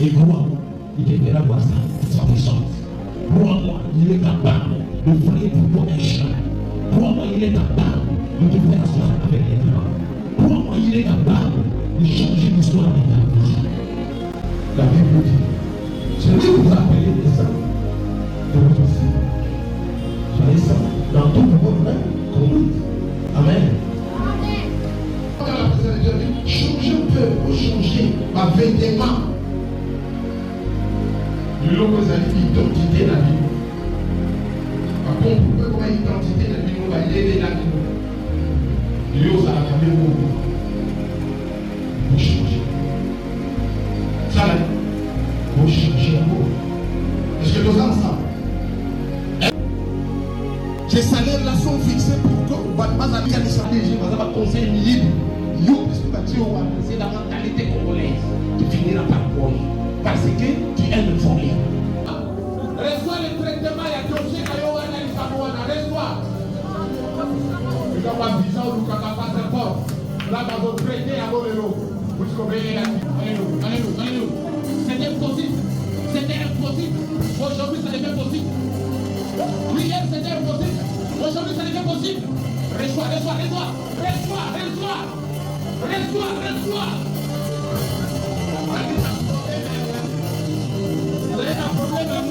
Et crois-moi, il te fera voir ça, sa puissance. Crois-moi, il est capable de frayer pour toi un chemin. Crois-moi, il est capable de te faire asseoir avec les mains. Crois-moi, il est capable de changer l'histoire de ta vie. La Bible dit, celui que vous appelez les saints, de votre vie. Soyez saints dans tout votre conduite. Amen. Changer un peu pour changer ma vêtement. Du lot que vous avez l'identité de la vie. Par contre, vous pouvez voir l'identité de la vie, on va l'aider la vie. Du lot, ça va faire pour changer. Ça là, pour changer la peau. Est-ce que nous avons ça? J'ai salaire là sont fixés pour que vous ne pas aller à l'échanger, vous avez un conseil libre. Yo, parce que tu c'est la mentalité congolaise. Tu finiras par quoi? Parce que tu aimes le folie. Reçois le traitement, il y a Dieu qui a reçois. Tu dois pas bizarre ou tu dois pas passer fort. Là, dans votre traité, à vos vélos. Vous scobez là. Alléluia. C'était impossible. Aujourd'hui, ça devient possible. Hier, c'était impossible. Aujourd'hui, ça devient possible. Reçois. Vous avez un problème à vous.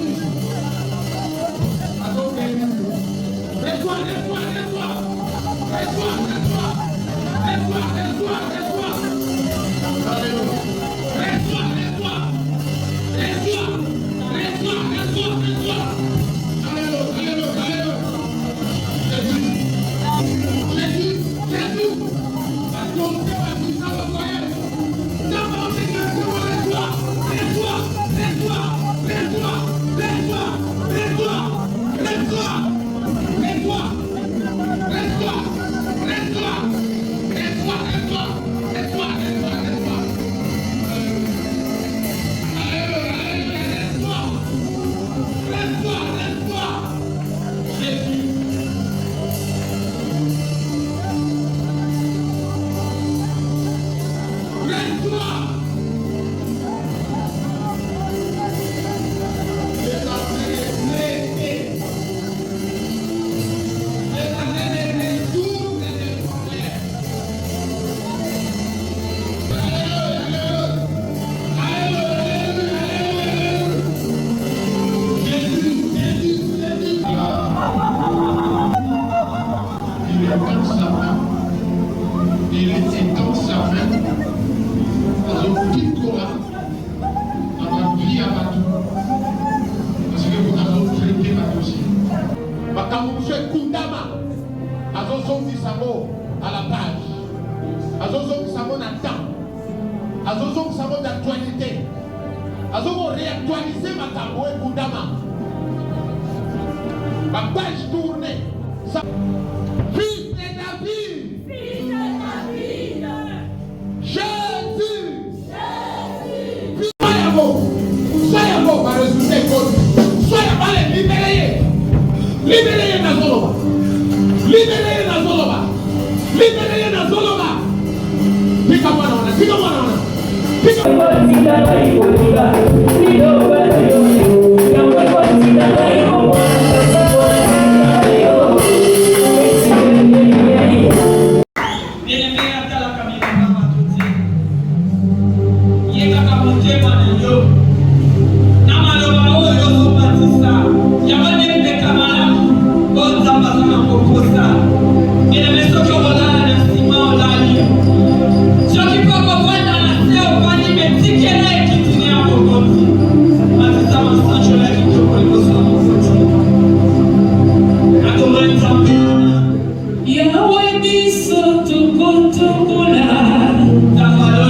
Réactualiser ma tabou et Koudama. Ma page tournée. Fils de David. Jésus. Soyez à vous, par résultat, soyez à vous, libérez. Libérez dans Zoloba. Libérez dans Zoloba. Libérez dans Zoloba. Pique-moi.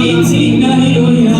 Itinga hiyo ya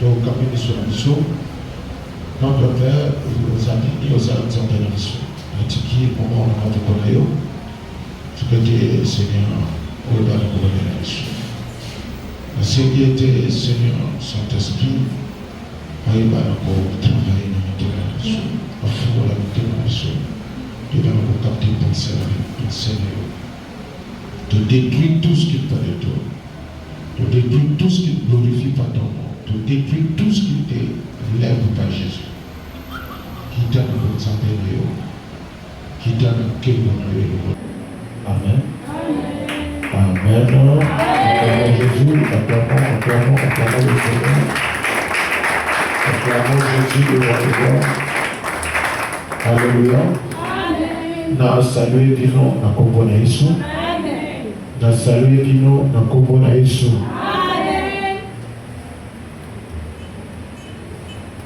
Donc, comme une solution, notre père, il nous a dit, il nous a dit, il nous a dit, il nous a dit, Dieu, Seigneur, au bas de la mission. La sécurité, Seigneur, Saint-Esprit, aïe, bah, encore travailler dans notre relation, à fond la relation, de dans le capter penser avec Seigneur, de détruire tout ce qui est pas de toi, de détruire tout ce qui ne glorifie pas ton nom, de détruire tout ce qui te lève par Jésus, qui t'a dans notre santé, qui t'a dans le cœur de Amen. Amen. Acclamons Jésus, acclamons le Seigneur. Acclamons Jésus, le roi des rois. Alléluia. Na salué vino na kombo na Yesu. Na salué vino na kombo na Yesu.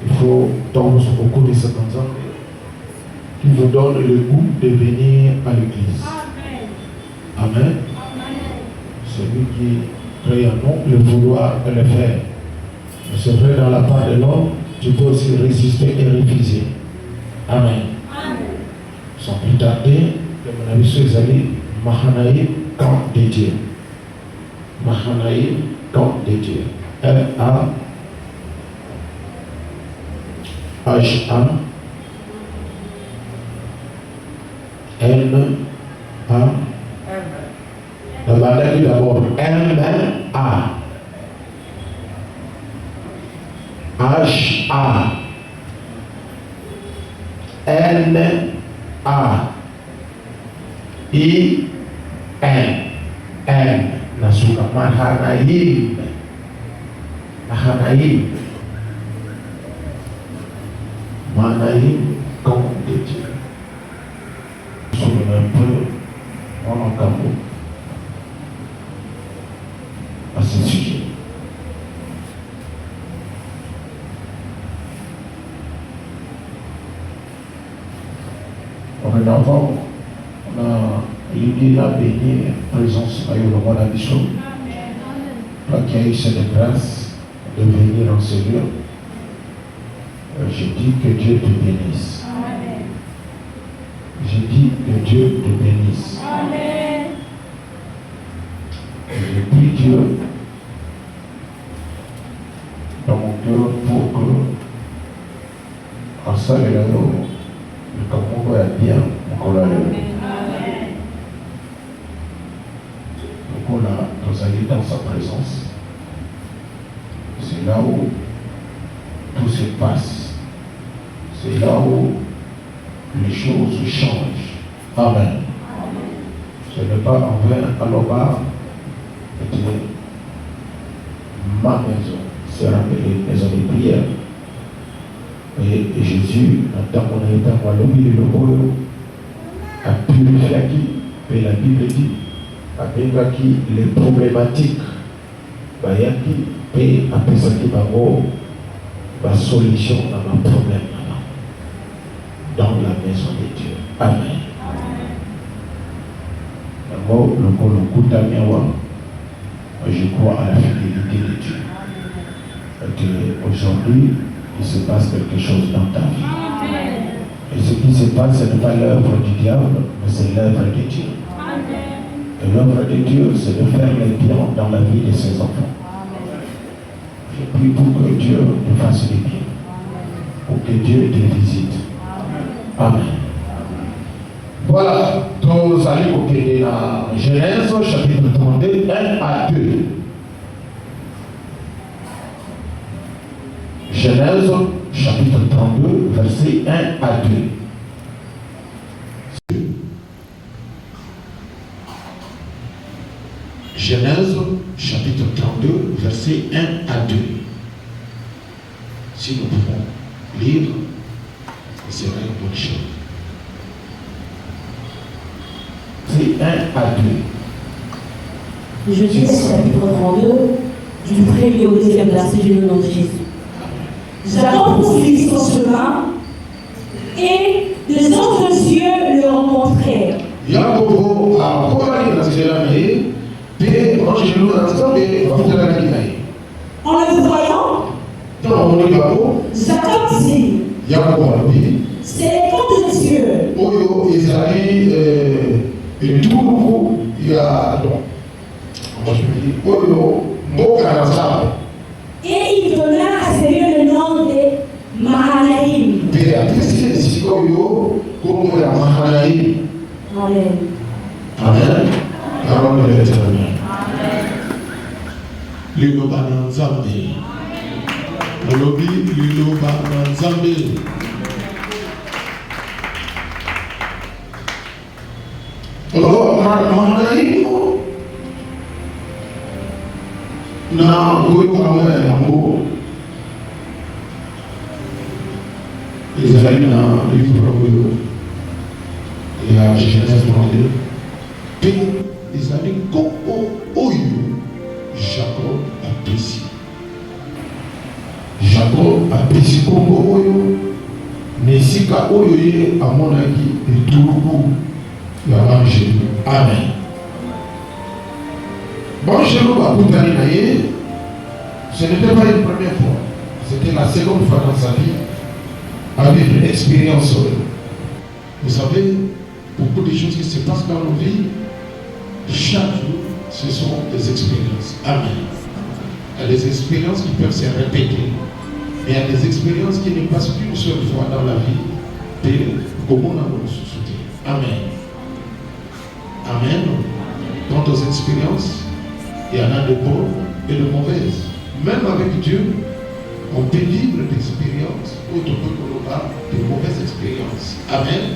Il faut, dans beaucoup de ces ans, qui vous donne le goût de venir à l'église. Amen. Celui qui crée en nous, le vouloir et le faire. Mais c'est vrai, dans la part de l'homme, tu peux aussi résister et refuser. Amen. Sans plus tarder, mon ami Zali, Mahanaïm, camp de Dieu. Mahanaïm, camp de Dieu. L-A-H-A. N-A. D'abord M-A. H-A. N-A. I-N. N. Nasuka Mahanaïm. Mahanaïm. Mahanaïm, comme de Dieu. Sur un peu, on en capot à ce sujet. Avant, on a l'idée la bénie, présence à le roi de la mission. Là qui a eu cette grâce de venir en Seigneur, je dis que Dieu te bénisse. Amen. Je dis que Dieu te bénisse. Amen. Je prie Dieu dans mon cœur pour que en ça et là, le Cameroun va bien, on l'a donc nous allons dans sa présence. C'est là où tout se passe. C'est là où les choses changent. Amen. Ce n'est pas en vain à l'Obar, ma maison sera appelée maison de prière. Et Jésus, dans mon état, moi, l'obéi le rôle, a purifié qui, et la Bible dit, a purifié les problématiques, et après ça, qui va avoir la solution à ma problème dans la maison de Dieu. Amen. D'abord, je crois à la fidélité de Dieu. Et aujourd'hui, il se passe quelque chose dans ta vie. Amen. Et ce qui se passe, ce n'est pas l'œuvre du diable, mais c'est l'œuvre de Dieu. Amen. Et l'œuvre de Dieu, c'est de faire le bien dans la vie de ses enfants. Amen. Je prie pour que Dieu te fasse le bien, pour que Dieu te visite. Amen. Voilà, nous allons au Genèse, chapitre 32, 1 à 2. Genèse, chapitre 32, versets 1 à 2. Genèse, chapitre 32, versets 1 à 2. Si nous pouvons lire, ce sera une bonne chose. C'est 1 à 2. Genèse, chapitre 32, du premier au deuxième verset du nom de Jésus. Jacob poursuivit son chemin et des anges de Dieu le rencontrèrent. En le voyant, Jacob dit, c'est les comptes de Dieu. coup, il y a donc, moi je me dis, et il donna à ce lieu le nom de Mahanaïm. Amen. Amen. Parole de l'Éternel. Liloba na Nzambe. Olobi liloba na Nzambe. Alors, Mahanaïm, na yango ezali na livre oyo ya Genèse 32 mpe ezali kombo oyo Jacob apesi kombo oyo na esika oyo ye amonaki etuluku ya bangelu. Amen. Bangelo bakutani na ye, ce n'était pas une première fois, c'était la seconde fois dans sa vie avec une expérience. Vous savez, beaucoup de choses qui se passent dans nos vies, chaque jour, ce sont des expériences. Amen. Il y a des expériences qui peuvent se répéter, mais il y a des expériences qui ne passent qu'une seule fois dans la vie. Et comment on a le soutien. Amen. Amen. Quant aux expériences, il y en a de bonnes et de mauvaises. Même avec Dieu, on peut vivre d'expériences, autre que de mauvaises expériences. Amen.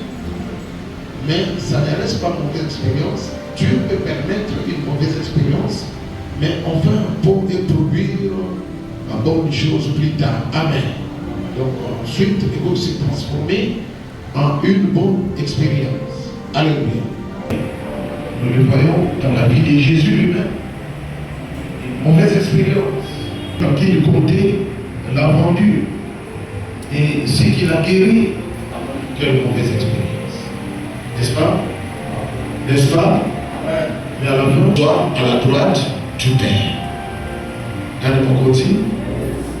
Mais ça ne reste pas une mauvaise expérience. Dieu peut permettre une mauvaise expérience, mais enfin pour produire une bonne chose plus tard. Amen. Donc ensuite, il faut se transformer en une bonne expérience. Alléluia. Nous le voyons dans la vie de Jésus lui-même. Une mauvaise expérience. Quand il comptait, l'a vendu. Et ce qu'il a guéri, quelle mauvaise expérience. N'est-ce pas? N'est-ce pas? Mais à la fin, toi, à la droite du Père. Dans le côté,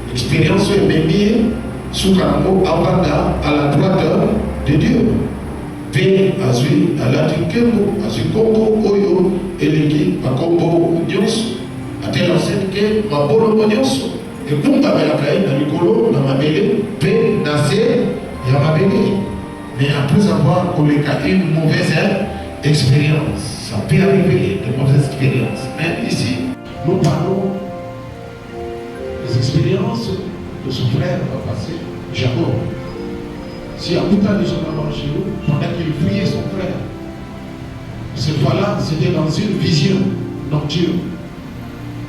l'expérience est même sous Kanamo, à la droite de Dieu. Père, Azui, Alatikemo, Azukombo, Oyo, Eleki, Makombo, Nyos, à telle enseigne que Mabolo Nyos, et Pumba Belakaï, Nalikolo, Namabele, Père, Nasser, Yamabele. Mais après avoir une mauvaise expérience, ça peut arriver, de mauvaises expériences. Mais ici, nous parlons des expériences de son frère passé, Jacob. Si Abouta de son amant chez nous, pendant qu'il fuyait son frère, cette fois-là, c'était dans une vision nocturne.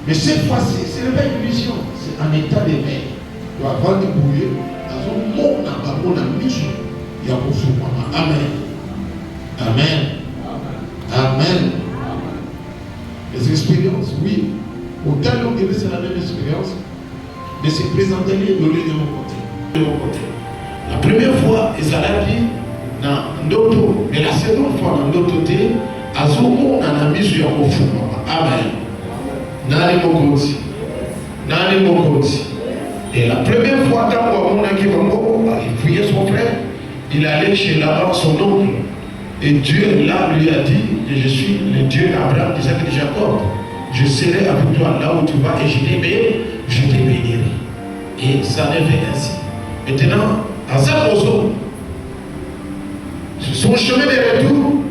Mais cette fois-ci, ce n'est pas une vision, c'est un état d'éveil. Il doit avoir des bouillons, dans un monde, dans un mission. Amen. Amen. Amen. Les expériences, oui. Autant long que c'est la même expérience, mais c'est présenté de mon côté. De mon côté. La première fois, ils allaient dire dans d'autres, mais la seconde fois dans d'autres côté, Azomo a mis sur un fou. Amen. Nani Mokoti. Nani Mokoti. Et la première fois, quand on a dit il fouillait son frère, il allait chez Laban, son oncle. Et Dieu, là, lui a dit que je suis le Dieu d'Abraham, d'Isaac et de Jacob. Je serai avec toi là où tu vas et je te bénirai. Et ça n'est fait ainsi. Maintenant, Azamozo, son chemin de retour,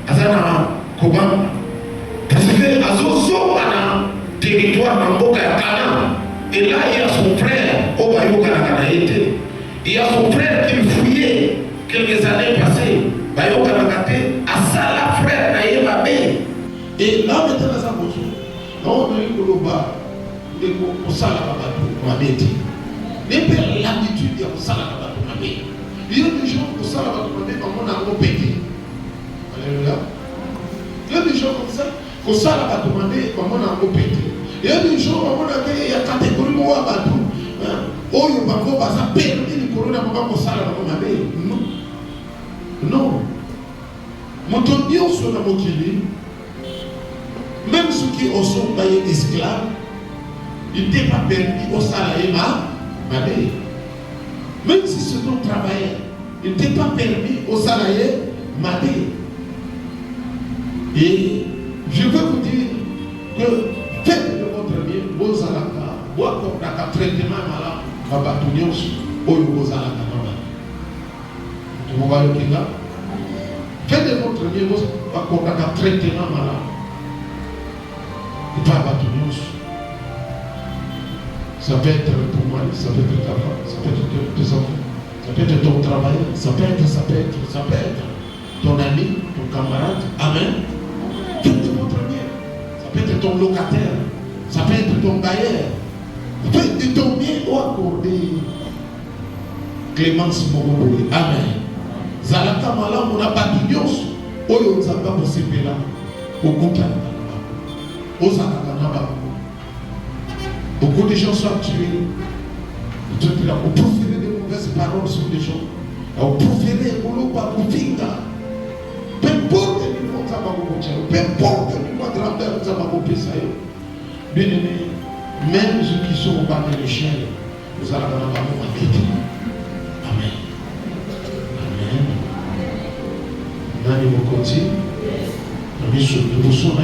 Azana Koban, parce que Azozo a un territoire dans Boka Kana. Et là, il y a son frère, Obayoka Kanaïte. Il y a son frère qui fouillait quelques années passées. Bayoka Nakate, Asala frère Naïma B. Et là, maintenant, ça pose. Non, on a eu le bas. On s'en a pas dit. Mais l'habitude de s'en a pas dit. Il y a des gens qui s'en a pas dit, comme on a un petit. Alléluia. Il y a des gens comme ça, qu'on s'en a pas demandé, comme on a un petit. Il y a des gens comme on a dit, il y a catégorie où on a tout. Oh, il y a pas de ça permet de corona pour ça non. Non. Mon Dieu sur la mokili, même ceux qui sont esclaves, il n'est pas permis au salarié madé. Même si ce sont travailleurs, il n'est pas permis au salarié madé. Et je veux vous dire que faites de votre bien, vos alaka, vos accords traitement malade, Babatunios, ou vos alaka. Vous voyez le Kinga? Faites de votre bien, vos accords traitement malade. Et pas Babatunios. Ça peut être ton mari, ça peut être ta femme, ça peut être tes enfants, ça peut être ton travail, ça peut être ton ami, ton camarade. Amen. Faites de votre bien. Ça peut être ton locataire, ça peut être ton bailleur. Faites de ton bien ou accorder clémence Morobouli. Amen. Zalaka malam on a pas d'union. Oyo nzamba mosepela. Okuka. Ozalaka naba. Beaucoup de gens sont tués. On proférer de mauvaises paroles sur les gens. On proférer au finga. Peu importe le niveau de peu importe le niveau de grandeur de bien aimé, même ceux qui sont au bas de l'échelle, nous allons avoir un Amen. Amen. Nani Mokoti. Nous sommes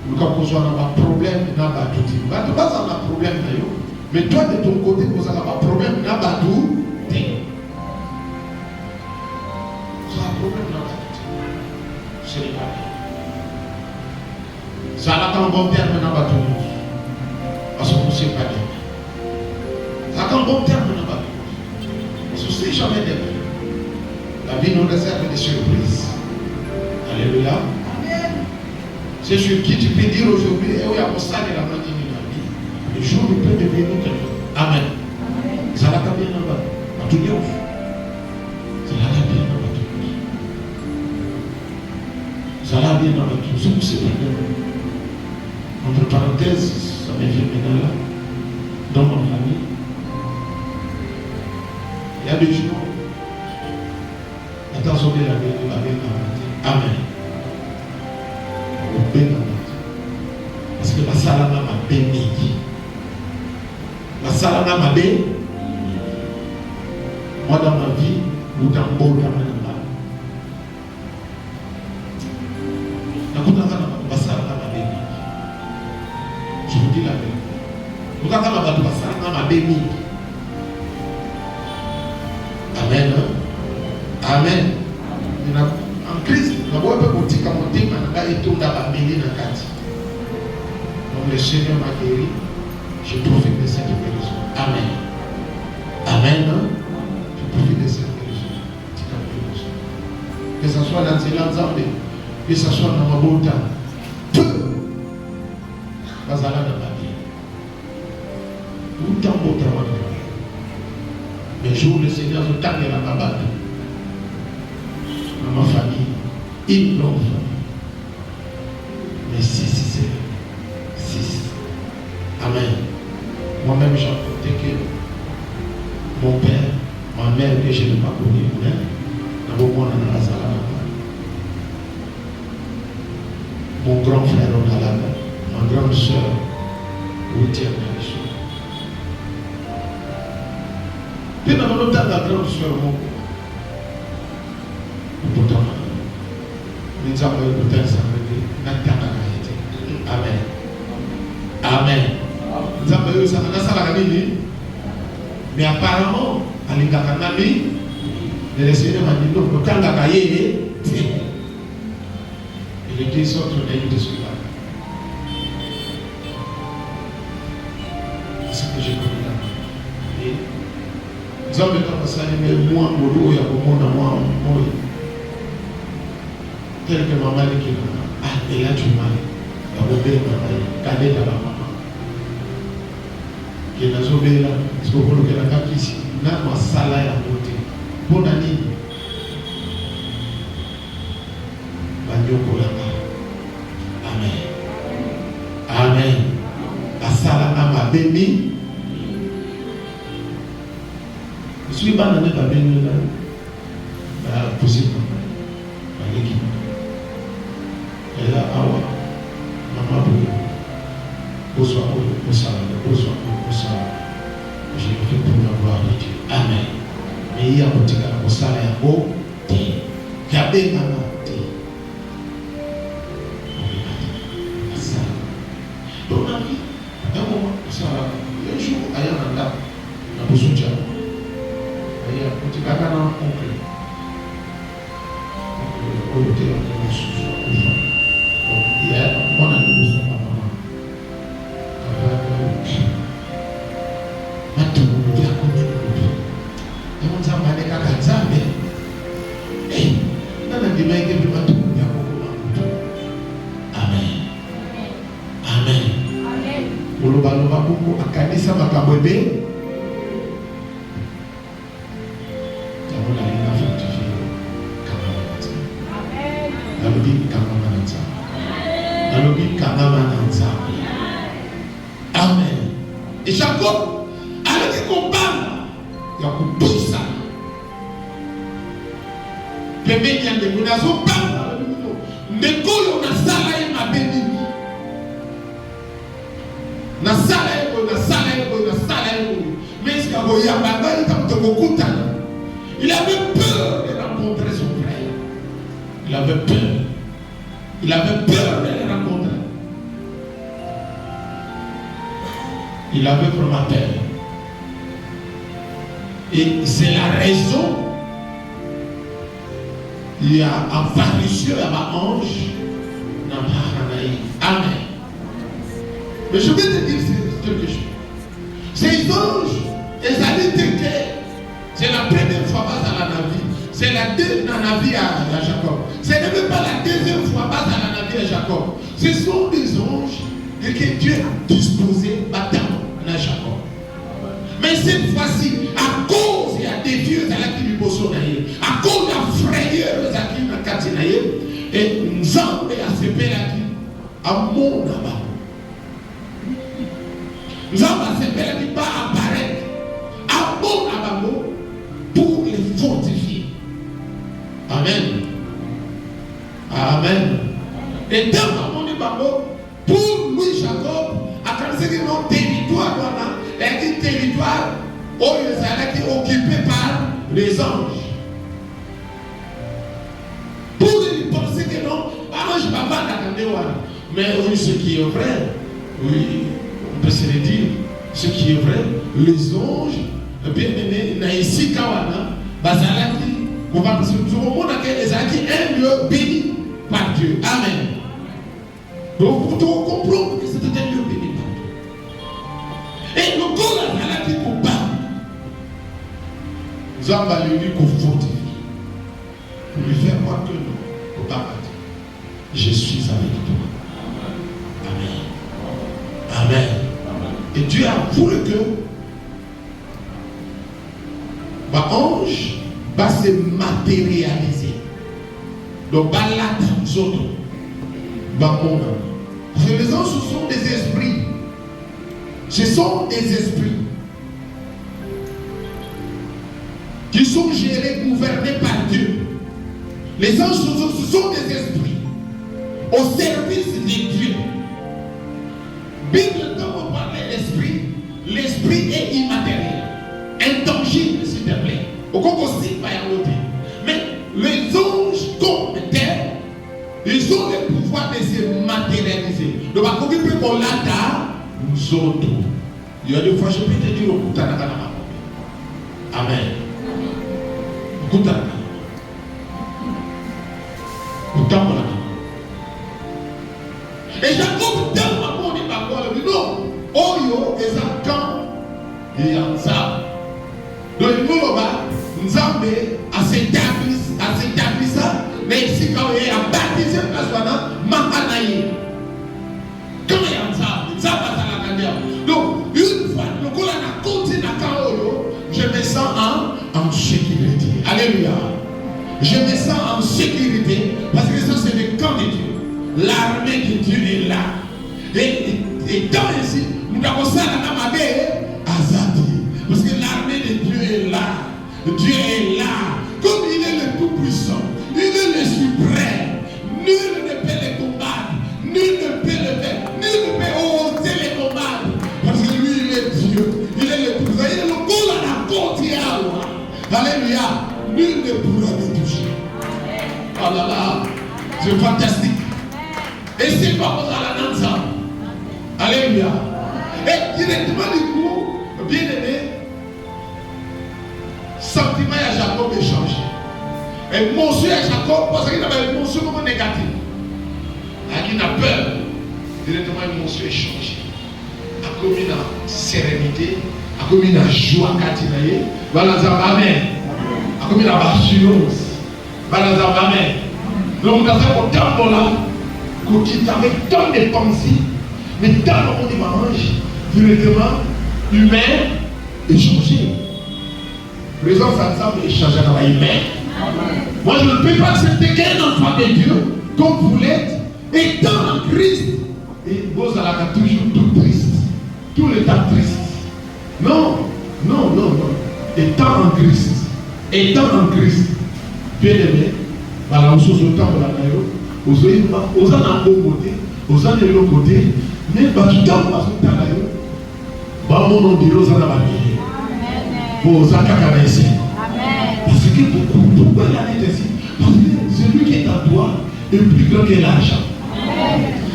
nous avons un problème dans la tout. Nous n'avons pas un problème, mais toi de ton côté, vous avez un problème dans la tout. Vous avez un problème dans la tout. C'est le cas. Ça n'a qu'un bon terme dans la tout. Parce que vous ne savez pas bien. Ça n'a qu'un bon terme dans la tout. Parce que vous ne savez jamais bien. La vie nous réserve des surprises. Alléluia. C'est sur qui tu peux dire aujourd'hui, et oui, à mon sac et la main de la vie. Le jour où peut devenir quelqu'un. Amen. Ça va bien là-bas. À tout Dieu. Ça va bien là-bas. Ça va bien là-bas. C'est pour c'est bien. Entre parenthèses, ça me vient maintenant là. Dans mon famille. Il y a des jours. Attention de la vie. Amen. Parce que la salama m'a béni. La salama m'a béni. Moi dans ma vie, ou dans le beau dans la salama m'a béni. Je vous dis la vérité. Vous avez la salama m'a béni. Amen. Amen. En Christ, nous avons un peu de temps et tout dans la béni dans la donc le Seigneur m'a guéri. Je profite de cette guérison. Amen. Amen. Je profite de cette guérison. Que ce soit dans les langues, que ce soit dans ma beauté. Peu. Pas à la dans ma vie. Tout en beau travail. Le jour où le Seigneur se tape dans ma bande. Dans ma famille. Une longue famille. Mais si c'est 6. Amen. Moi-même, j'ai compté que mon père, ma mère, que je n'ai pas connu, mon grand frère, on a la main. Ma grande soeur, 8e génération. Puis, dans le temps de la grande soeur, mon pourtant, nous avons eu peut-être ça. Amen. Amen. Nous avons eu ça. Mais apparemment, à l'Ingakanami, le Seigneur m'a dit non, le Kangakaye, et les deux autres ont eu de cela. C'est ce que j'ai connu là. Et nous avons commencé à aimer moi, Modo, et à moi, tel que maman dit qu'il a. Ah, et là tu m'as. Cadet à la maman. Qui est dans ce pays là, c'est pour le Canada qui ici. N'a pas salaire à côté. Bonne année. Amen. Amen. La salama m'a béni. Je suis pas dans le béni là. Possible. Et là, maman, bonsoir, j'ai fait pour la gloire de Dieu. Amen. Mais il y a un petit gars, il y a un vie, un moment, ça, un jour, il y a un dame, un peu soutien. Il y a un petit gars dans oncle. Il y a mon ami pour son maman. Maintenant, on vient à côté de nous. Et on dit à ma nègre à Kazamé. Hey, on a dit, mais il y a plus de tout. Amen. Amen. Amen. Oloba loba beaucoup à kanisa makabwebe. Amen. Et Jacob, alors qu'on parle, il y a tout ça. Le médian de Mounazo parle. Mais quand on a salé ma béni, na salé, mais ce qu'il y a beaucoup de temps. Il avait peur de rencontrer son frère. Il avait peur. Il avait peur de les rencontrer. Il avait vraiment peur. Et c'est la raison. Il y a un pharisien, il y a un ange. Amen. Mais je vais te dire quelque chose. Ces anges, ils allaient dire que c'est la première fois à la navire. C'est la deuxième navire à Jacob. Ce n'est même pas la deuxième fois à la navire à Jacob. Ce sont des anges que Dieu a disposés à Jacob. Mais cette fois-ci, à cause il y a des dieux qui lui posent à cause de la frayeur qui lui katinaye, et nous avons à ce pays à mon abat. Nous avons à ce pays qui va apparaître à mon abat pour les fortifier. Amen. Amen. Et dans mon abat, pour lui, Jacob, à travers ce territoire, un territoire où ils allaient occupé par les anges. Pour lui penser que non, je ne vais pas l'attendre. Mais oui, ce qui est vrai, oui, on peut se le dire, ce qui est vrai, les anges, bien aimés, Naïsi Kawana, Bazalaki, on va se trouver les acquis un lieu béni par Dieu. Amen. Donc, pour tout comprendre que c'était un lieu béni par Dieu. Et le corps a dit qu'on bat. Nous avons lui qu'on fortifie. Pour lui faire voir que non, au pas battre. Je suis avec toi. Amen. Amen. Et Dieu a voulu que ma ange va se matérialiser. Donc, balade, zoto, bamona. Parce que les anges, ce sont des esprits. Ce sont des esprits qui sont gérés, gouvernés par Dieu. Les anges, ce sont des esprits au service de Dieu. Bible, quand on parle de l'esprit, l'esprit est immatériel, intangible, s'il te plaît. Au Congo, c'est pas un. Mais les anges, comme tels, ils ont le pouvoir de se matérialiser. Donc, à côté de qu'on l'a, nous autres. Il y a des fois, je peux te dire, Amen. Et Jacob, tellement on dit par quoi, il dit non, Oyo et Zakan, et Yansa. Donc, nous Nzambe a s'établi ça, mais ici, quand il a baptisé la soirée, Mahanaï. Quand il y a Nzambe a la candidature. Donc, une fois, le coup a continué à Kaoyo, je me sens en sécurité. Alléluia. Je me sens en sécurité parce que ça, c'est le camp de Dieu. L'armée de Dieu est là. Et dans ici, nous avons ça dans ma belle Azadi. Parce que l'armée de Dieu est là. Dieu est là. Comme il est le tout-puissant, il est le suprême. Nul ne peut les combattre. Nul ne peut le faire. Nul ne peut oser les combattre. Parce que lui, il est Dieu. Il est le tout-puissant. Il est le goût à la côte. Alléluia. Nul ne pourra le toucher. Oh là là. C'est fantastique. Et c'est pas pour la danse. Alléluia. Et directement du coup, bien aimé, sentiment à Jacob est changé. Émotion à Jacob, parce qu'il avait une émotion comme négative. Il a peur. Directement, l'émotion est changée. A commis la sérénité, a commis la joie quotidienne. Voilà, amen. A commis la assurance. Voilà, amen. Donc, dans un temps là, avec tant de pensées, mais dans le monde mange, directement, humain est changé. Présence ensemble est changé dans l'humain. Moi, je ne peux pas accepter qu'un enfant de Dieu, comme vous l'êtes, étant en Christ, et vous allez toujours tout triste, tout le temps triste. Non, non, non, non. Étant en Christ, bien aimé, voilà, on se retrouve dans la maison, aux en un bon côté, aux en de l'autre côté, mais tout le temps, on va se retrouver dans la maison, mon nom de l'eau, on va aux en cacabaissés. Parce que pourquoi il a été ainsi? Parce que celui qui est en toi est plus grand que l'argent.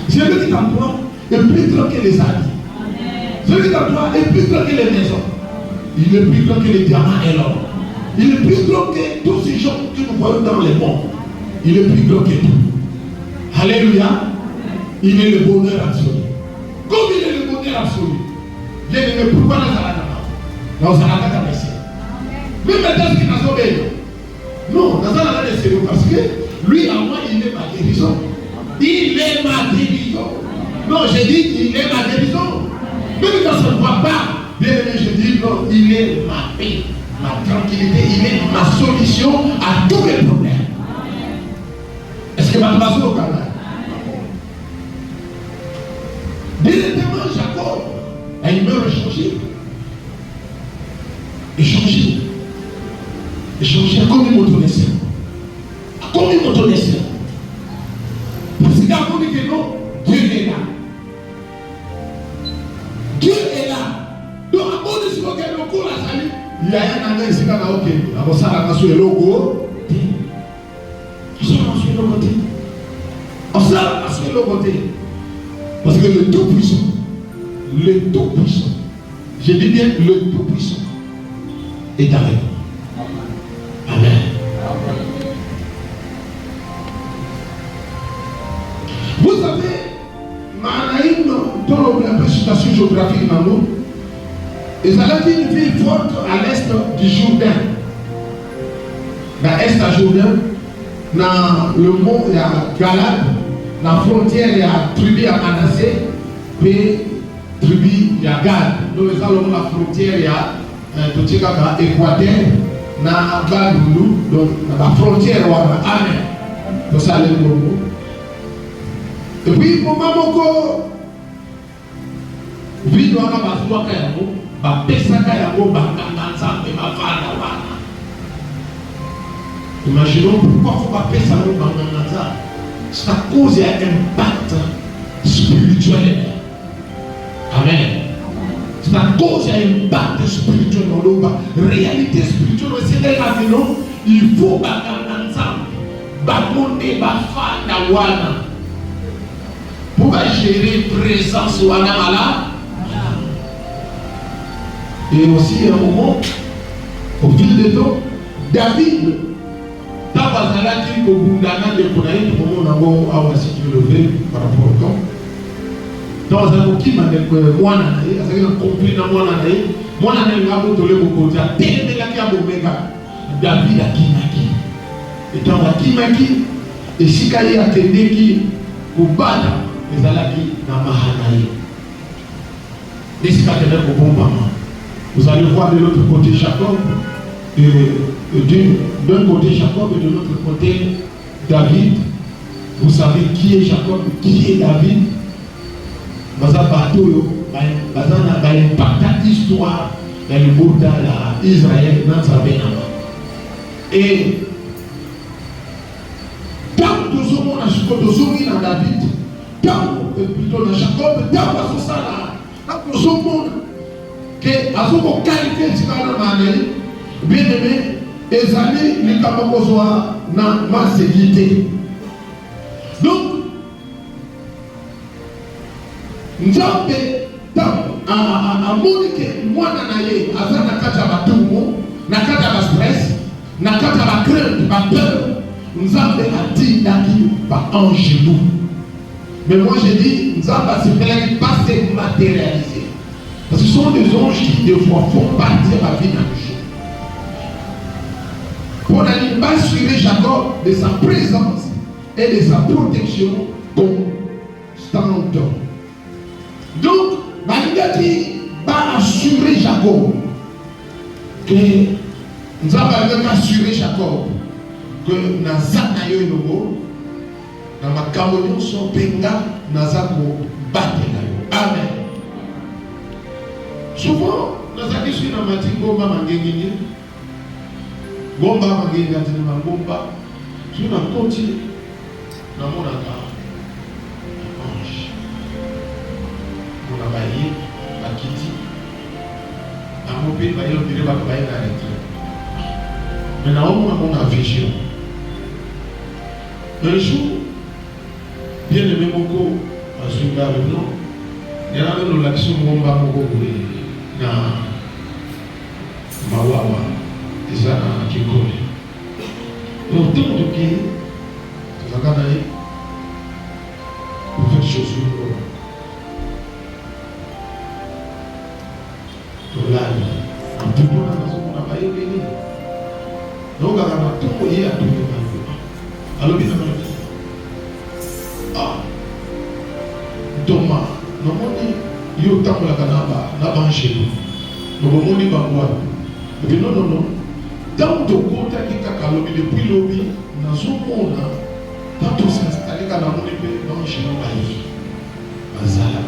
Celui qui est en toi est plus grand que les habits. Celui qui est en toi est plus grand que les maisons. Il est plus grand que les diamants et l'or. Il est plus grand que tous ces gens que nous voyons dans les mondes. Il est plus grand que tout. Alléluia. Il est le bonheur absolu. Comme il est le bonheur absolu. Bien aimé, pourquoi nous allons dans même maintenant, ce qui n'a pas été. Non, dans un de sérieux parce que lui, à moi, il est ma guérison. Il est ma guérison. Non, j'ai dit, il est ma guérison. Même quand ça ne voit pas, bien aimé, je dis, non, il est ma paix, ma tranquillité, il est ma solution à tous les problèmes. Est-ce que ma passion au Canada? Directement, Jacob, il meurt échangé. Échanger. Échanger comme une motorisation. Comme une motorisation. Parce qu'il a dit que non, Dieu est là. Dieu est là. Donc, à bon de ce que le cours a sali, il y a un engagement ici qui a ok. Alors, ça a sur le logo. Ça a sur le côté. Ça a sur le côté. Parce que le Tout-Puissant, je dis bien le Tout-Puissant, est avec nous. Amen. Vous savez, Manaïm, dans la présentation géographique dans nous, ils allaient une ville forte à l'est du Jourdain. Dans l'est du Jourdain, dans le mont, il y a Galade, dans la frontière, il y a tribu à Manassé, puis tribu, il y a Gad. Donc, ils ont la frontière, il y a Totikaka, Équateur, na Bandulu, donc la frontière, amen. Donc ça le mot. Et puis, pour Mamoko, vie doit avoir besoin de ba pesa kayamo ba kanganza et ma fana wana. Imaginons pourquoi il ne faut pas pesa le ba kanganza. C'est à cause d'un impact spirituel. Amen. C'est à cause d'un impact spirituel dans la réalité spirituelle. C'est de la vie, non? Il faut ba kanganza, ba monde ba fana wana. Pour gérer présence wana mala. Et aussi à un moment, au fil du temps, David, dans la vie au Bundana de Konaï, tout le monde a aussi levé par rapport au temps. Dans un moment qui m'a dit que moi, je suis compris dans moi, je suis beaucoup de David a Kimaki. Et dans la Kimaki, et si Kaye a tenu qui, pour battre les Alaki dans Mahanaï. Et si Kaye a tenu pour bon maman. Vous allez voir de l'autre côté Jacob, d'un côté Jacob et de l'autre côté David. Vous savez qui est Jacob, qui est David. Baza bateau, baza na impacta histoire dans le monde d'Israël dans sa vie. Et tant que nous sommes dans David, tant plutôt dans Jacob, tant que nous sommes là, tant que nous sommes que azoko qualité tikana mane bien aimé ezali likamba kozwa na masécurité. Donc Nzambe amoni ke mwana na ye aza na kati ya batumbu, na kati ya bastress, na kati ya bacrainte, bapeur, Nzambe atindaki baangelou. Mais moi je dis, Nzambe ne pas se matérialiser. Parce que ce sont des anges qui des fois font partir la vie dans le jour. Pour assurer Jacob de sa présence et de sa protection constante. Donc, Maïdaki va assurer Jacob que nous avons assuré Jacob que Nazana Yonobo, dans ma camouflage, son penga, Nazako batela. Amen. Souvent, Nazaki suis dans ma tingo, maman gengenge, bomba mangenga tinema bomba, sur la côte, dans mon accord. On a baillé à Kitty. À mon pays, on dirait que baillé à l'intérieur. Maintenant, on a vision. Un jour, bien aimé Moko, à Suga le blanc, il y a une l'action Momba Moko na Mawawa, et ça na Kikole. Donc, tout le monde qui est, ça va gagner pour faire des choses. En tout le monde n'a pas été. Donc, on a tout moyen à tout le monde. Alors, bien sûr. Ah, Thomas, nous avons dit, il y a autant de canaba, n'a pas chez nous. Nous avons dit, et puis non. Dans ton côté, depuis l'objet, dans un monde, quand on s'est installé, quand on est chez nous, Bazala,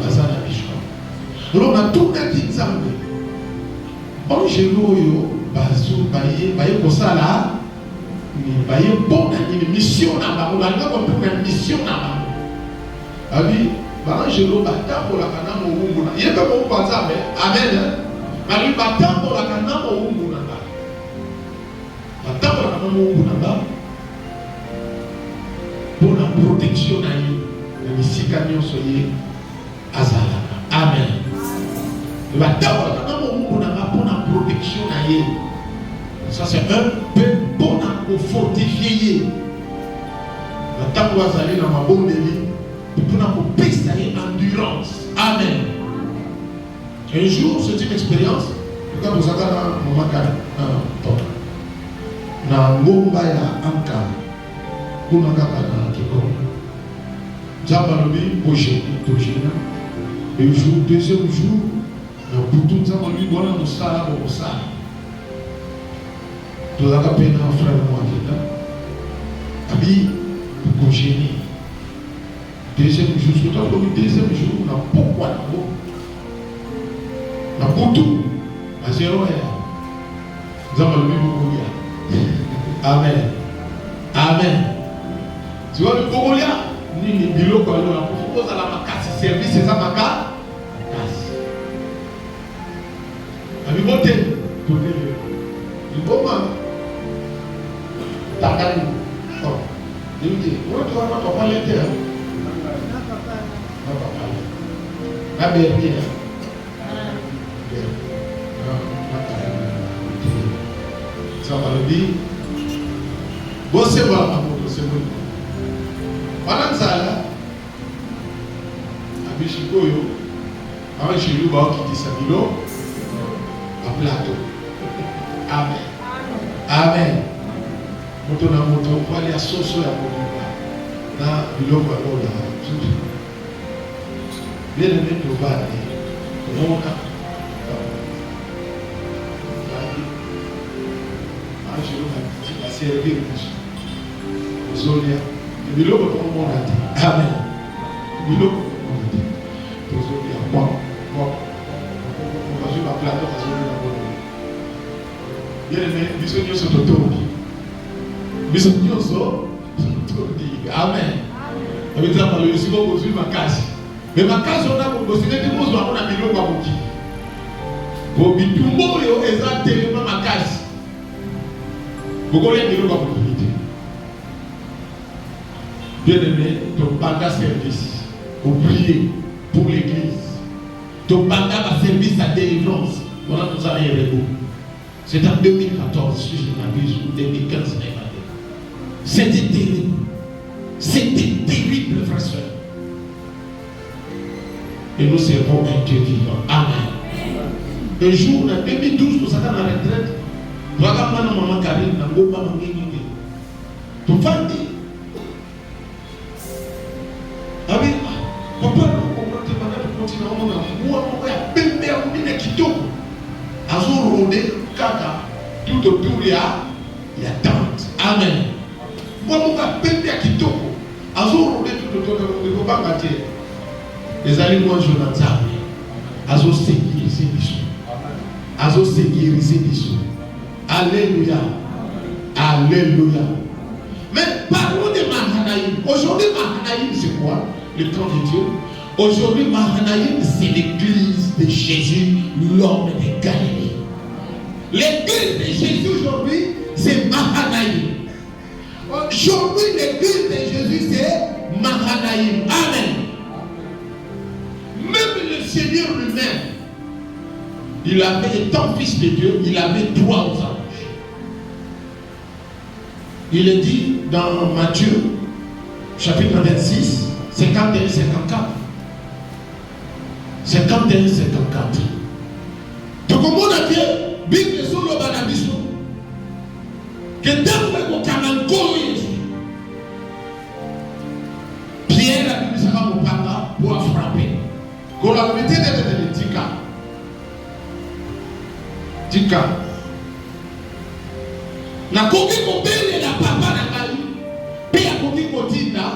alors, on a tout dit Zambé. Angelo yo bazo baye kosala ni baye bon ni mission na ba on a comme une mission na ba abi ba angelo batambola kana mo wumbu na yebe mo kwanza amen bali batambola kana mo wumbu na ba batambola kana mo wumbu na ba pour la protection na ye na misika nyonso ye azala amen batambola kana mo wumbu na ba pour la protection na ye. Ça c'est un peu bon à fortifier. La table va aller dans ma bonne vie pour la paix endurance. Amen. Un jour, c'est une expérience. Quand vous avez un moment na ngomba ya anka kuna kaka na kiko jamba lobi boje tojina et le jour deuxième jour na butu nzamba lui bona musala bo musala to zaka pena frère moi là abi congénie deuxième jour surtout le deuxième jour na pourquoi na butu à zéro nzamba lobi bo ya amen amen tu vois le Congolais ni les biloko kwa leo pour poser la makasi service ça makasi abi bote tote le boma takani oh dit on doit pas parler de na berti ça va le dire bon c'est bon c'est bon pendant ça là abishikoyo avant chez lui ba qui dit ça bilo à plateau amen amen moto na moto wali ya soso ya moto na biloko ya moto bien aimé global donc je vais servir Zolia biloko pour mon amen biloko pour Zolia bon on va jouer à plateau à Zolia bien aimé bisous nyonso totoki bisous nyonso totoki amen avec ça par le aussi on construit ma case mais ma case on a construit des choses on a biloko à moki pour bitumbo yo eza tellement ma case beaucoup de biloko à moki bien aimé ton banda service oubliez pour l'église. Ton banda va servir sa délivrance. Voilà, nous allons y répondre. C'est en 2014, si je ne m'abuse, ou 2015, c'était terrible. C'était terrible, frère soeur. Et nous servons un Dieu vivant. Amen. Un jour, en 2012, nous sommes en retraite. Voilà, maman Karine, maman Ngengenge. Tout va dire. Ah oui, papa, nous continuons à moi, on a quitté. Azur rodé, kaka, tout autour il y a tente. Amen. Moi, on va péter à quitté. Azur rodé, tout autour il ne faut pas bâtir. Les aliments Jonathan, Azur sécuriser l'issue. Azur sécuriser l'issue. Alléluia. Alléluia. Mais parlons de Mahanaïm. Aujourd'hui, Mahanaïm, c'est quoi? Le camp de Dieu. Aujourd'hui, Mahanaïm, c'est l'église de Jésus, l'homme de Galilée. L'église de Jésus aujourd'hui, c'est Mahanaïm. Aujourd'hui, l'église de Jésus, c'est Mahanaïm. Amen. Même le Seigneur lui-même, il avait, étant fils de Dieu, il avait droit aux anges. Il est dit dans Matthieu, chapitre 26, 51, 54. 51, 54. Donc, au monde entier, Bible sur le banabiso. Que dans le Kamanko, Pierre, la Bible sera mon papa pour frapper. Qu'on l'a mis de Tika. Tika. Na koki kobele la papa na Kali. Puis à koki kotina,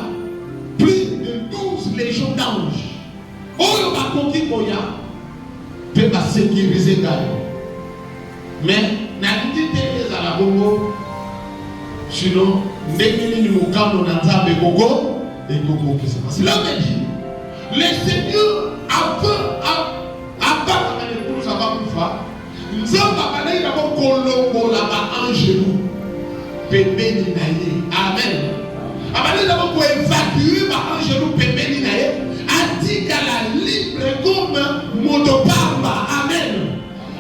plus de 12 légions d'anges. Oyo ba koki koya, peut pas sécuriser Gaïo. Mais na dit les à la bongo. Sinon, ndekini ni mukano na nzambe gogo et gogo qui c'est. Cela veut dire, le Seigneur avant de nous avoir pu faire, nous avons colombo là-bas en genou. Pépé Ninaye. Amen. Nous avons évacué en genou Pépé Ninaye. A dit qu'à la libre comme Motopamba. Amen.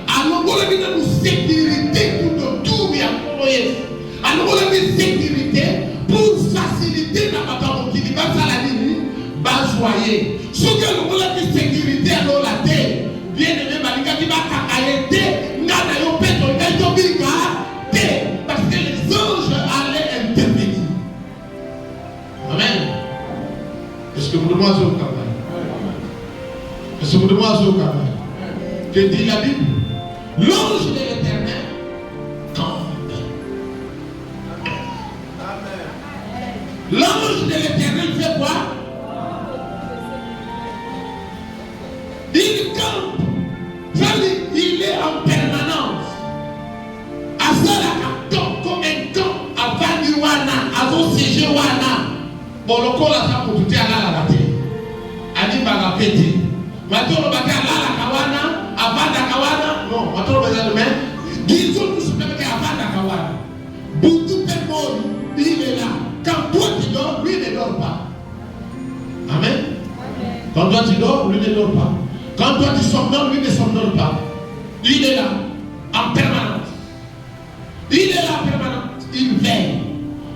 Alors, nous avons une sécurité tout autour de la police. Alors, nous avons une sécurité pour faciliter la bataille qui dit pas ça la ligne. Basoyer. Ce que nous avons une sécurité à la terre. Bien aimé, Malika qui va kakaïter. Nana yo peto, yo biga. Parce que les anges allaient intervenir. Amen. Est-ce que vous demandez au Kabaï? Est-ce que vous demandez au Kabaï? Que dit la Bible? L'ange de l'Éternel campe. L'ange de l'Éternel fait quoi? Il campe. Il est en permanence. À ça, comme un camp à Vaniwana, à vos sièges Wana. Bon, le col a ça pour tout à la terre. Ani Bagapeti. Maintenant, le bac à la Kawana, à Vanda Kawana. Non, maintenant, le bac à demain. Disons tout ce que à Vanda Kawana. Boutou Pemol, il est là. Quand toi tu dors, lui ne dort pas. Amen. Quand toi tu dors, lui ne dort pas. Quand toi tu somnoles, lui ne somnole pas. Il est là, en permanence. Il est là en permanence. Il veille.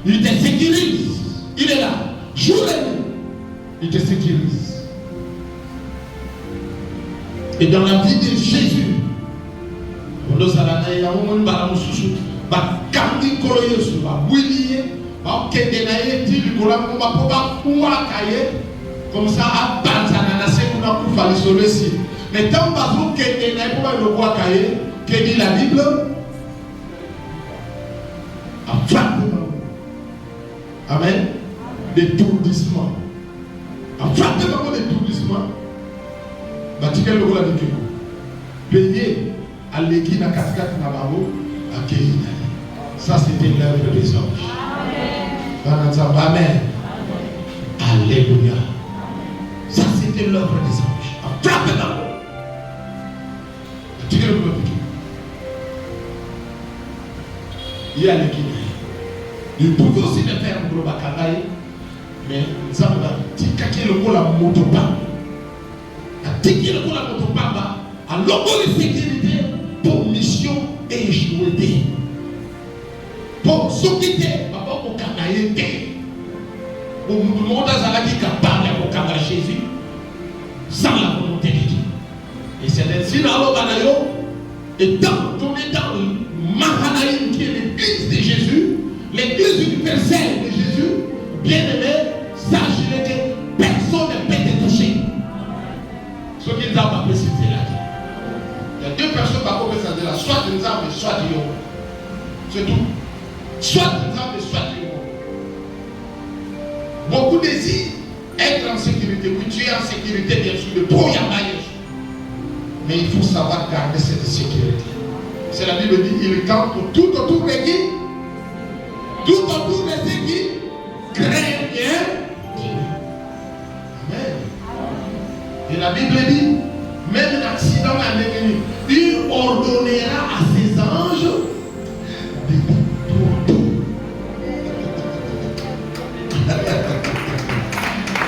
Il te sécurise. Il est là. Jour et nuit. Il te sécurise. Et dans la vie de Jésus, nous allons comme ça, à mais tant que tu n'as pas le bois caillé, que dit la Bible, à frappe. Amen. D'étourdissement. À frappe d'étourdissement. Batiquel le rôle avec vous. Payer à l'église à Cascade Nabaro, à Kéina. Ça, c'était l'œuvre des anges. Amen. Alléluia. Ça, c'était l'œuvre des anges. À frappe d'abord. Il y a l'équilibre. Il pouvait aussi le faire pour le Bakaraï, mais nous avons dit qu'il y a le mot de pas. Atiki le kola moto pamba. A logo de sécurité pour mission et jouer. Pour s'occuper, papa pour kanaïté. Pour le monde a capable pour kanaï Jésus sans la volonté de Dieu. Et c'est ainsi dans l'Obanayo. Et dans ton état, Mahanaïm qui est l'église de Jésus, l'église universelle de Jésus, bien aimé, sache-le que personne ne peut te toucher. Ce qui nous a pas précisé là. Il y a deux personnes qui ont précisé là, soit nous avons, soit Dieu. C'est tout. Soit nous avons, soit Dieu. Beaucoup désirent être en sécurité. Oui, tu es en sécurité, bien sûr, de pro Yamaïs. Mais il faut savoir garder cette sécurité. C'est la Bible dit, il campe tout autour de qui? Tout autour de ceux qui craignent Dieu. Amen. Et la Bible dit, même l'accident à l'avenir, il ordonnera à ses anges de tout.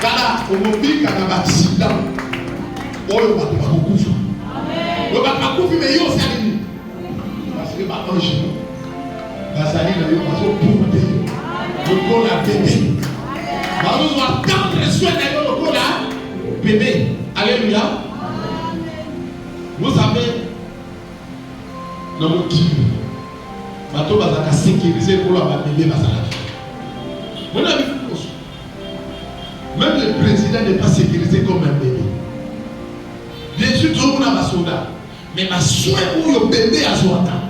Car au mobile, quand on a un accident, on ne va pas beaucoup. On ne va pas beaucoup, mais il y a aussi parce que ma ange, la saline, il y a pas de le corps a bébé. Nous devons attendre soin d'ailleurs le corps a bébé. Alléluia. Vous savez, dans mon qui, bateau va sécuriser pour le bébé. Mon ami, même le président n'est pas sécurisé comme un bébé. Bien sûr, tout le monde a un soldat. Mais ma soin pour le bébé à son temps.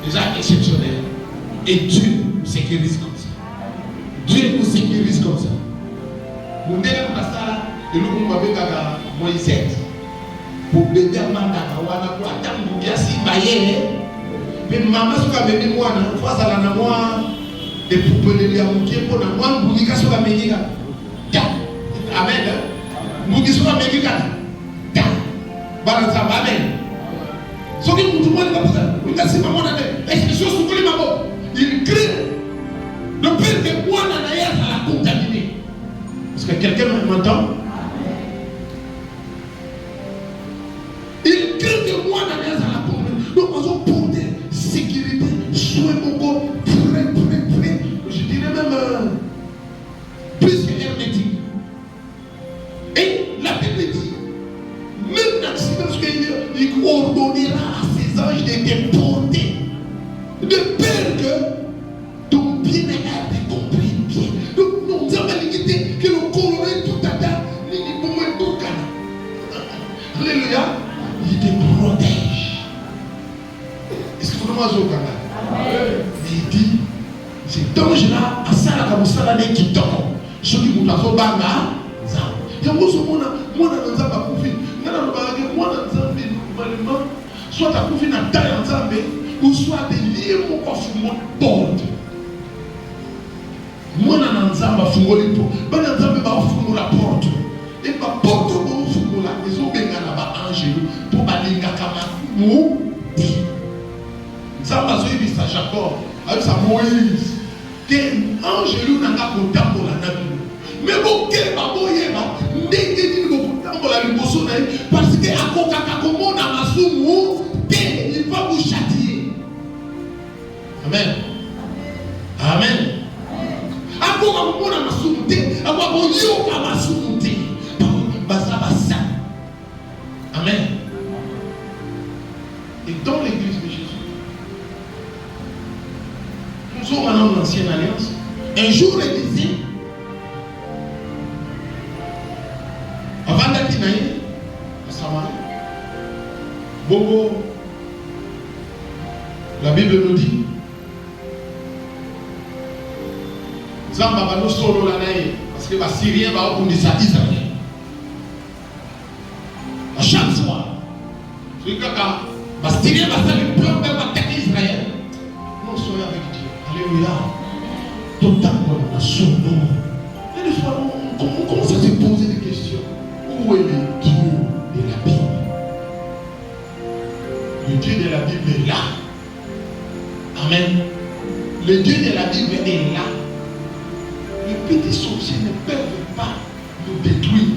Déjà exceptionnel. Et Dieu nous sécurise comme ça. Dieu nous sécurise comme ça. Mon dernier pasteur, il nous a fait Moïse. Pour bébé à Mandaka, on a pour attendre pour bien s'y bailler. Mais maman, ce qu'a bébé, moi, on va à la moi. Et pour peler les amoukiers, pour la moi, on va sur la médica. Amen. Nous qui sommes à médica. Balance amen. Ce qui nous demande il crie le père que moi à la contaminer. Est-ce que quelqu'un m'entend? Il crie que moi à la contaminer. Donc nous avons pour des sécurités, soins beaucoup très. Je dirais même plus que hermétique. Et la Bible dit, même l'accident, il ordonnera à ses anges de te porter, de peur que ton bien-être te comprenne bien. Donc, nous avons l'idée que le coloré tout à l'heure, il est tout à alléluia, il te protège. Est-ce que vous avez au Canada? Il dit, cet ange-là, à ça, comme ça, là, qui tombe. Ceux qui vous passent au banga, ça. Il y a moi, dans un confinement. Soit à confier dans taille ensemble, ou soit des liens pour qu'on fasse mon bord. Moi, dans l'ensemble, je vais faire bon ensemble, je vais faire la porte. Et ma porte, je vais faire la maison, je vais faire l'angelo pour aller à Kamakou. Ça va se dire ça, Jacob, avec sa Moïse. Que l'angelo n'a pas de temps pour la nature. Mais bon, quel baboye, parce que à Coca-Cola, il va vous châtier. Amen. Amen. À Coca-Cola, Amen. Et dans l'église de Jésus, nous sommes maintenant dans l'ancienne alliance. Un jour, il disait, avant d'être à Samarie, Bobo, la Bible nous dit, Zamba va nous solo la naïe, parce que les Syriens vont opposer ça à Israël. À chaque fois, les Syriens vont faire le plan pour attaquer Israël. Nous soyons avec Dieu. Alléluia. Tout le temps, on a son nom. Et des fois, on commence à se poser des questions. Où est le Dieu de la Bible? Le Dieu de la Bible est là. Amen. Le Dieu de la Bible est là. Les petits sorciers ne peuvent pas nous détruire.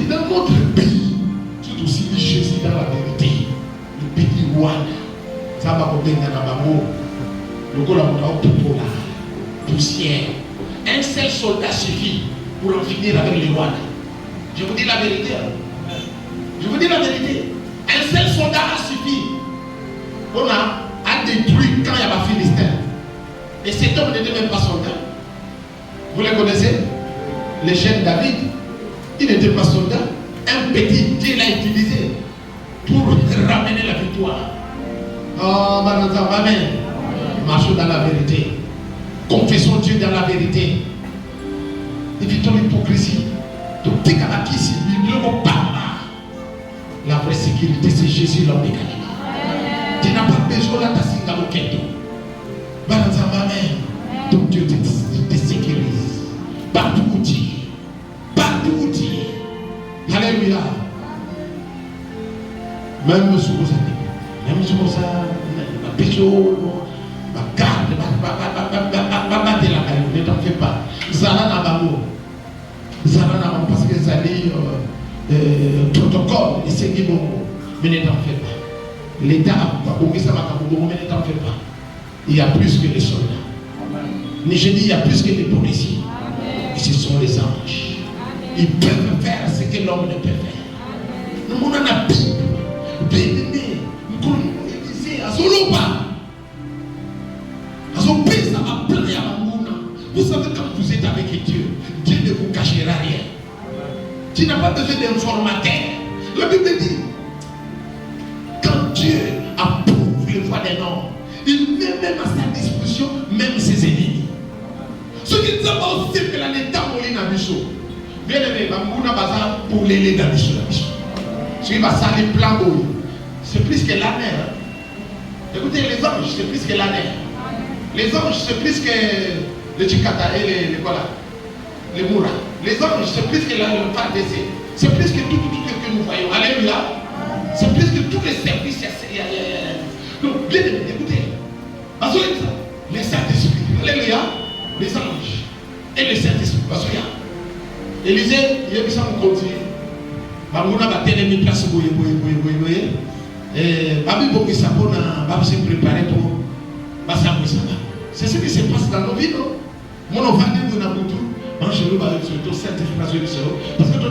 dit dans notre pays, tout aussi dit Jésus dans la vérité. Le pays roi, ça va pas bien dans la bamo. Le gars là, poussière. Un seul soldat suffit pour en finir avec les rois. Je vous dis la vérité. Je vous dis la vérité. Un seul soldat a suffi. On a détruit quand il y avait Philistin. Et cet homme n'était même pas soldat. Vous les connaissez? Le jeune David, il n'était pas soldat. Un petit, Dieu l'a utilisé pour ramener la victoire. Oh, Amen. Marchons dans la vérité. Confessons Dieu dans la vérité. Évitons l'hypocrisie. Donc, dès qu'à la kisi, il ne va pas. La vraie sécurité, c'est Jésus, l'homme de Galilée. Tu n'as pas besoin de ta singa loketo. Amen. Donc, Dieu te sécurise. Partout où tu es. Partout où tu es. Alléluia. Même sur vos amis. Même sur vos amis. Ma pécho. Ma garde. Ne t'en fais pas. Zala n'a pas mot. Zala n'a pas parce que Zali protocole et c'est qui bon. Mais ne t'en fais pas. L'État a oublié ça, mais ne t'en fais pas. Il y a plus que les soldats. Mais je dis il y a plus que les policiers. Et ce sont les anges. Ils peuvent faire ce que l'homme ne peut faire. Nous on en a Bible. Bien-aimé. Nous disons à Zoloba. Vous savez, quand vous êtes avec Dieu, Dieu ne vous cachera rien. Tu n'as pas besoin d'informateur. La Bible dit, quand Dieu approuve les voies des noms, il met même à sa disposition même ses ennemis. Ce qui nous a pas aussi fait la neta molina biso. Bien aimé, Bambouna Baza pour les gars biso. Ce qui va salir plein d'eau. C'est plus que la mer. Écoutez, les anges, c'est plus que la mer. Les anges, c'est plus que les Chikata et les voilà, les Moura. Les anges, c'est plus que le Fardessé. C'est plus que tout ce que nous voyons. Alléluia. C'est plus que tous les services. Donc, bien écoutez. Les Saint-Esprit. Alléluia. Les anges. Et les Saint-Esprit. Parce qu'il y a. Élisée, il y a mis ça en continu. Bamouna va tenir mes places. Et Babi Boki Sapona va se préparer pour Bassabou Sama. C'est ce qui se passe dans nos vies, non? Mon enfant de Nabutu, parce que tu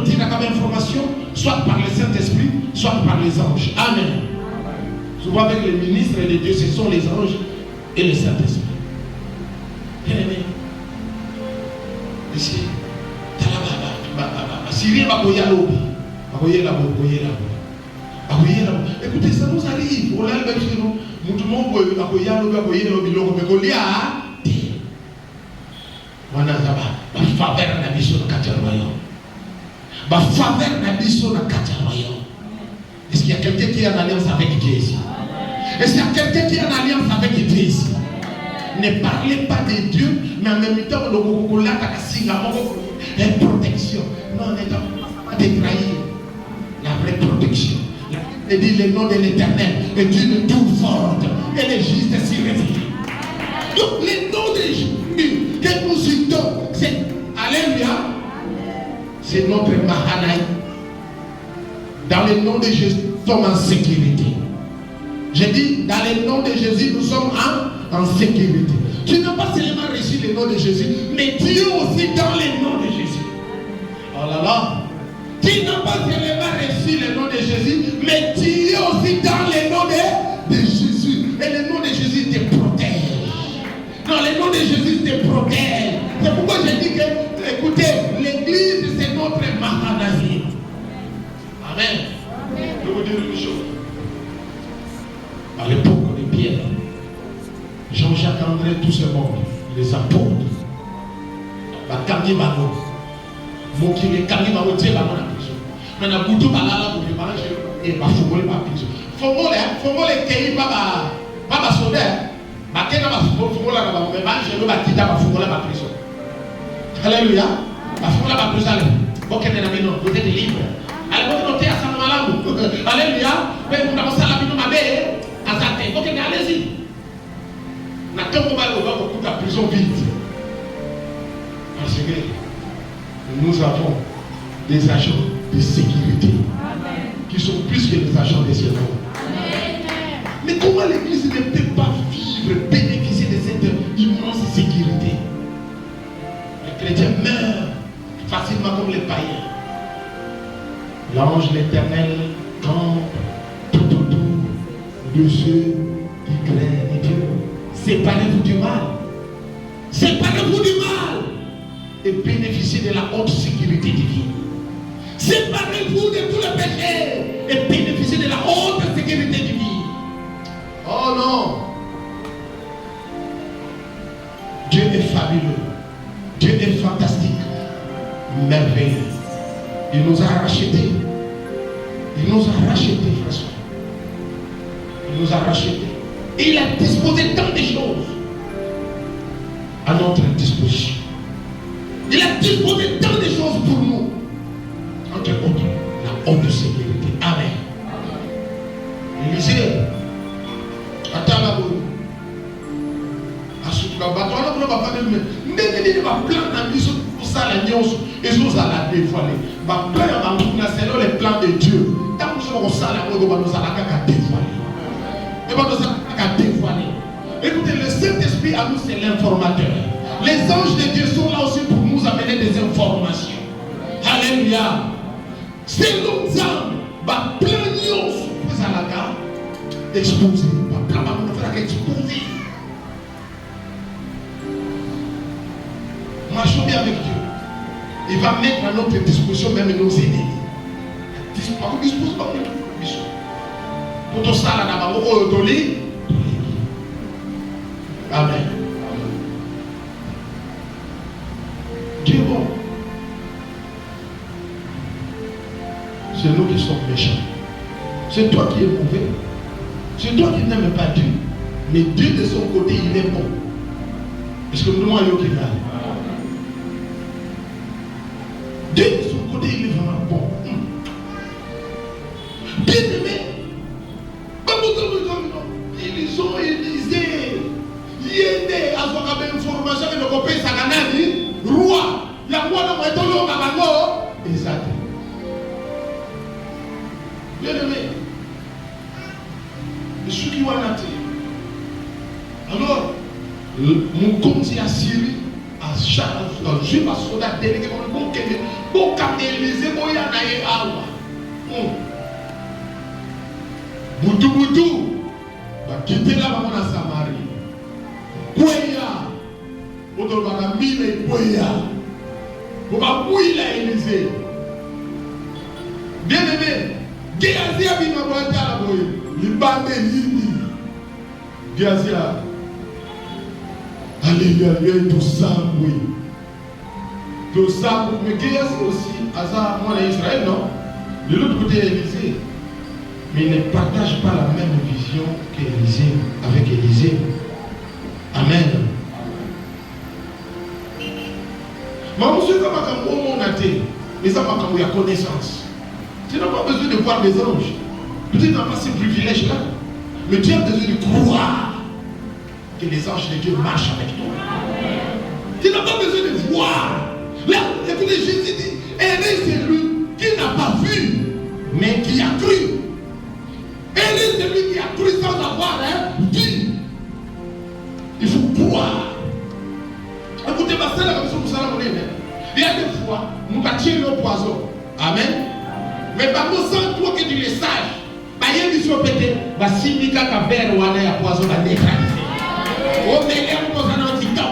tires comme information, soit par le Saint-Esprit, soit par les anges. Amen. Souvent avec les ministres et les dieux, ce sont les anges et le Saint-Esprit. Bien-aimé. Ici, Syrie va couiller à l'eau. Écoutez, ça nous arrive. On l'a même chez nous. Tout le monde va couiller à l'eau, faveur na biso na kati ya royaume. Ba faveur na biso na kati ya royaume. Est-ce qu'il y a quelqu'un qui est en alliance avec Dieu ici? Est-ce qu'il y a quelqu'un qui est en alliance avec Dieu ici? Ne parlez pas de Dieu, mais en même temps, le Gogola Takasinga, une protection. Non, ne pas de trahir la vraie protection. La Bible dit le nom de l'Éternel est d'une toute forte et le juste s'y réfugie. Donc, le nom de Jésus que nous citons, c'est Alléluia. C'est notre Mahanaï. Dans le nom de Jésus, nous sommes en sécurité. J'ai dit, dans le nom de Jésus, nous sommes en sécurité. Tu n'as pas seulement reçu le nom de Jésus, mais Dieu aussi dans le nom de Jésus. Oh là là. Tu n'as pas seulement reçu le nom de Jésus, mais Dieu aussi dans le nom de Jésus. Et le nom de Jésus te protège. Non, le nom de Jésus te protège. C'est pourquoi j'ai dit que, écoutez, l'église c'est notre Mahanaï. Amen. Je vais vous dire une chose. À l'époque de Pierre, Jean-Jacques André, tout ce monde, les apôtres, Bakangi Bano, Mokile Kangi Bano, Dieu Bano la prison. Maintenant, Boutou Balala, vous mangez et Bafoumole la prison. Fomole Kei Baba Soder. Alléluia. Vous êtes libre. Alléluia. Allez-y. La prison vide. Parce que nous avons des agents de sécurité. Amen. Qui sont plus que les agents des cieux. Mais comment l'Église ne peut pas vivre, bénéficier de cette immense sécurité? Les chrétiens meurent facilement comme les païens. L'ange de l'Éternel campe tout autour de ceux qui craignent Dieu. Séparez-vous du mal. Séparez-vous du mal et bénéficiez de la haute sécurité divine. Séparez-vous de tous les péchés et bénéficiez de la haute sécurité divine. Oh non! Dieu est fabuleux. Dieu est fantastique. Merveilleux. Il nous a rachetés. Il nous a rachetés, frère. Il nous a rachetés. Et il a disposé tant de choses à notre disposition. Il a disposé tant de choses pour nous. Entre autres, la haute sécurité. Amen. Élisée, attends la bonne. Asuka, bateau, on a pas de même. Ndenge va plan d'ambition pour ça la nyonso. Et nous allons la dévoiler. Va plan d'ambition, selon les plans de Dieu. Tant que nous allons ça la bonne, nous allons dévoiler. Et nous allons dévoiler. Écoutez, le Saint-Esprit à nous c'est l'informateur. Les anges de Dieu sont là aussi pour nous amener des informations. Alléluia. C'est nos âmes. Va plan nyonso. Vous allez la gare. Exposé. Va plan d'ambition exposé. Marchons bien avec Dieu. Il va mettre à notre disposition même nos ennemis. Dispose pas de nous. Pour tout ça, là, amen. Dieu est bon. C'est nous qui sommes méchants. C'est toi qui es mauvais. C'est toi qui n'aimes pas Dieu. Mais Dieu de son côté, il est bon. Est-ce que nous demandons à qu'il va? Dieu de son côté, il est vraiment bon. Bien aimé. Ils ont Élysée. Il est à son cabine information que le copain Saganani, roi. Il y a quoi dans mon étole au Kabango? Exact. Bien aimé. Je suis qui va naître. Alors, mon compte à Syrie. À chaque juif à soldat délégué comme le bon Kébé, bon cap Élysée, bon Yanaï Awa. Boutou, va quitter la maman à Samarie. Boya, on va mille et Boya. On va bouiller la Élysée. Bien aimé, Géasi a mis ma boîte à la boye. Libanais, Libi. Géasi a. Alléluia, tout ça, oui. Tout ça, mais qui est aussi, Asa, moi, Israël, non? De l'autre côté, Élysée. Mais il ne partage pas la même vision qu'Élysée, avec Élysée. Amen. Mais monsieur, comme on a été, mais ça va comme il y a connaissance. Tu n'as pas besoin de voir des anges. Peut-être tu n'as pas ces privilèges-là. Mais tu as besoin de croire que les anges de Dieu marchent avec toi. Tu n'as pas besoin de voir. Là, écoutez, Jésus dit, heureux c'est lui qui n'a pas vu, mais qui a cru. Heureux c'est lui qui a cru sans avoir vu. Il faut croire. Écoutez, ma sœur, la commission pour ça, il y a des fois, nous bâtissons nos poisons. Amen. Mais par nous, sans toi que tu les saches, il y a des choses pétées, si tu as un verre ou un poison, va neutraliser. Oh, mais il y a un poison qui tape.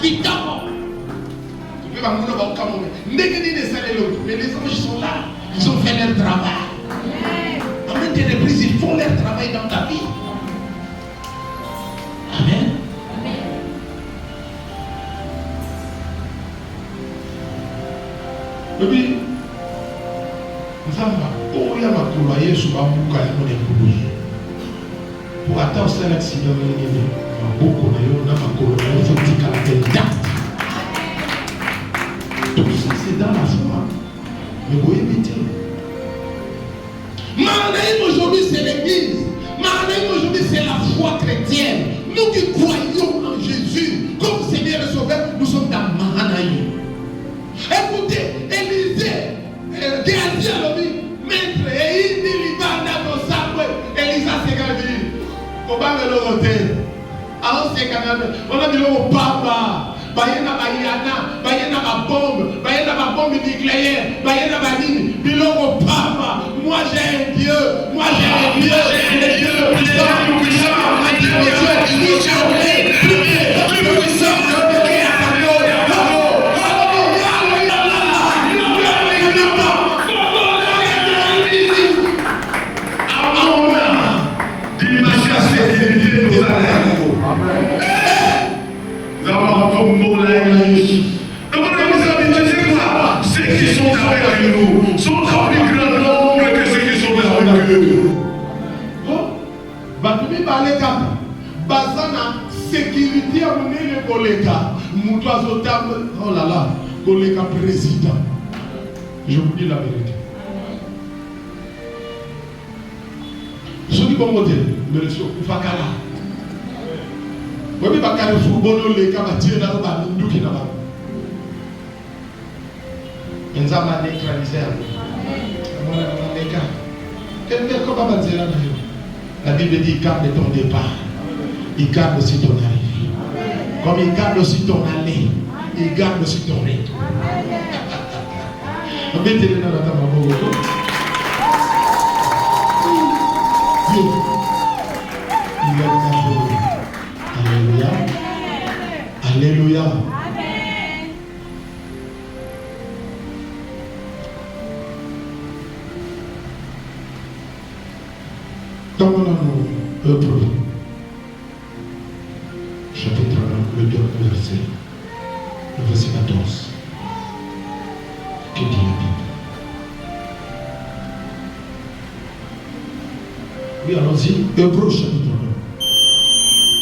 Tu peux pas me dire comment. Mais les anges sont là. Ils ont fait leur travail. Amen. Tes reprises, ils font leur travail dans ta vie. Amen. Et puis, nous avons ma courroyer sur un bouc à pour attendre cet accident, beaucoup de ma courroyer, il faut dire qu'elle est intacte. Tout ça, c'est dans la foi. Mais vous évitez. Maanaïm aujourd'hui, c'est l'église. Maanaïm aujourd'hui, c'est la foi chrétienne. Nous qui croyons en Jésus comme Seigneur et Sauveur, nous sommes dans Mahanaïm. Écoutez, Élisée bayena bayana, bayena ba bombe nucléaire, bayena banini, biloko papa. Moi j'ai un Dieu, le Dieu puissant, plus puissant que le ceux qui sont avec nous sont en plus grand nombre que ceux qui sont avec eux. Batumi baleka bazana sécurité à monnaie koleka mutu azotam oh là là koleka président. Je vous dis la vérité. Je dis comment dire, monsieur Fakala. Oui, parce que le football, les cas, tirent dans le bas, nous qui n'avons pas. Nous avons neutralisé. Quelqu'un va dire là. La Bible dit garde ton départ. Il garde aussi ton arrivée. Comme il garde aussi ton aller, il garde aussi ton retour. Mettez-le dans la table. Il est Alléluia. Alléluia. Amen. Comme nous Hébreux, chapitre 1, le dernier verset, le verset 14. Que dit la Bible? Oui, allons-y. Hébreux, chapitre 1.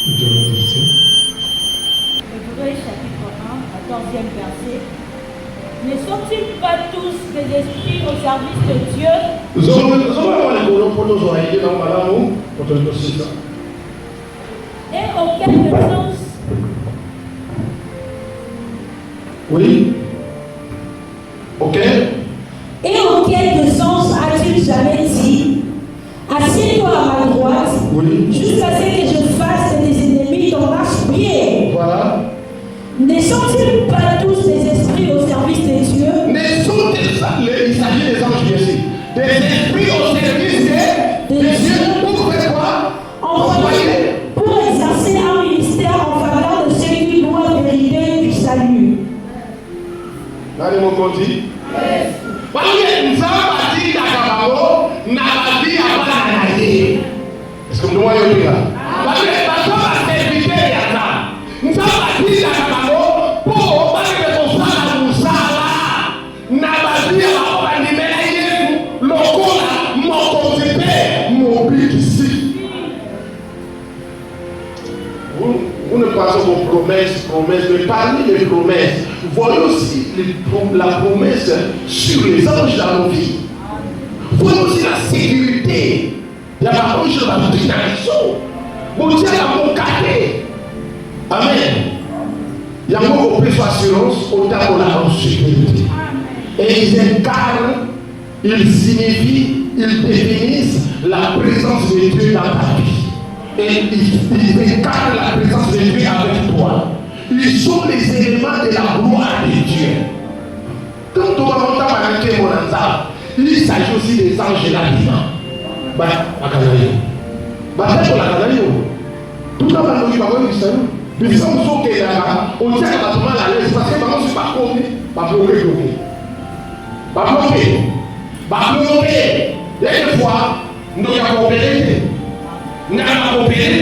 Le dernier verset. Hébreux chapitre 1, 14e verset. Ne sont-ils pas tous des esprits au service de Dieu? Et auquel de sens? Oui. Ok. Et auquel de sens a-t-il jamais dit? Assieds-toi à ma droite, oui, jusqu'à ce que je fasse des ennemis ton marche-pied. Voilà. Ne sont-ils pas tous des esprits au service de Dieu? Ne sont-ils pas, il s'agit des anges bien sûr, des esprits au service de Dieu pour faire quoi? Envoyés pour exercer un ministère en faveur de ceux qui doivent mériter du salut. Là, les mots qu'on dit? Parce que nous avons dit d'Akabao, n'a pas dit à Bananaï. Est-ce que nous voyons là? Parce que nous avons servité à ça. Nous avons dit d'Akabao, pour parce que ton frère a Moussa là, n'a pas dit à Bananaï, le coup là, mon côté, mon but ici. Vous ne pensez aux promesses, mais parmi les promesses, voyez aussi la promesse sur les anges dans nos vies. Voyez aussi la sécurité. Il y a la roche de la bénédiction. Vous dites à mon cadet. Amen. Il y a beaucoup plus d'assurance au temps de la sécurité. Et ils incarnent, ils signifient, ils définissent la présence de Dieu dans ta vie. Et ils incarnent la présence de Dieu avec toi. Ils sont les éléments de la gloire de Dieu. Quand on va monter mon ansar, il s'agit aussi des anges de la vie. Bah, la Canarie. Bah, c'est pour la Canarie. Tout le monde qui va voir du salut. Mais ils sont au Kédara. On tient à la à l'aise parce que maman, c'est pas compris. Bah, bloqué. Bah, bloqué. Bah, bloqué. Des fois, nous avons coopéré. Nous avons coopéré.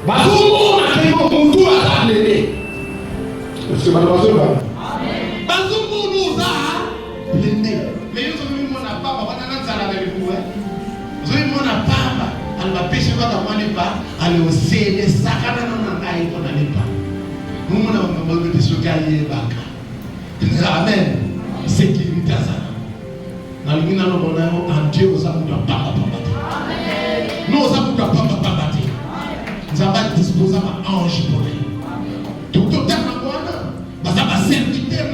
Bah, tout le monde a fait mon tour à l'année. Est-ce que mademoiselle va? Bah, tout le monde nous a l'année. Mais nous avons mis mon papa, on a avec vous. Nous avons mis mon papa, on va pêcher pas dans mon pas, aller au CD, ça, on a pas. Nous avons mis ce cahier baka. Amen. Sécurité à ça. Nous avons mis en Dieu, nous avons mis papa. Nous avons mis papa. Nous avons disposé d'un ange pour lui. Tout le temps, nous avons serviteur.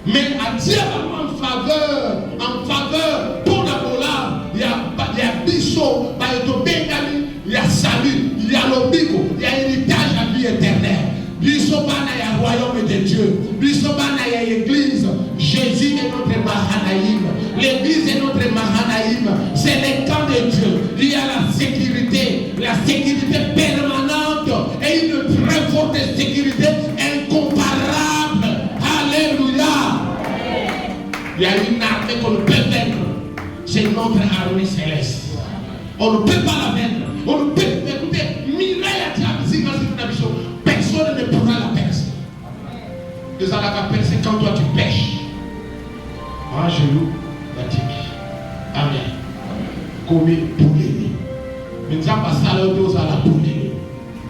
Mais à Dieu en faveur, pour la bola, il y a bichot, il y a salut, il y a l'obico, il y a héritage à vie éternelle. Bisobana ya royaume de Dieu. Bisobana ya église. Jésus est notre Mahanaïm. L'église est notre Mahanaïm. C'est le camp de Dieu. Il y a la sécurité permanente et une très forte sécurité incomparable. Alléluia. Il y a une armée qu'on ne peut vaincre. C'est notre armée céleste. On ne peut pas la vaincre. On ne peut, écoutez, personne ne pourra la percer. Ils allons la percer quand toi tu pêches. Angelou, la tiki. Amen. Comme poulet. Mais nous avons passé à l'heure de la poulet.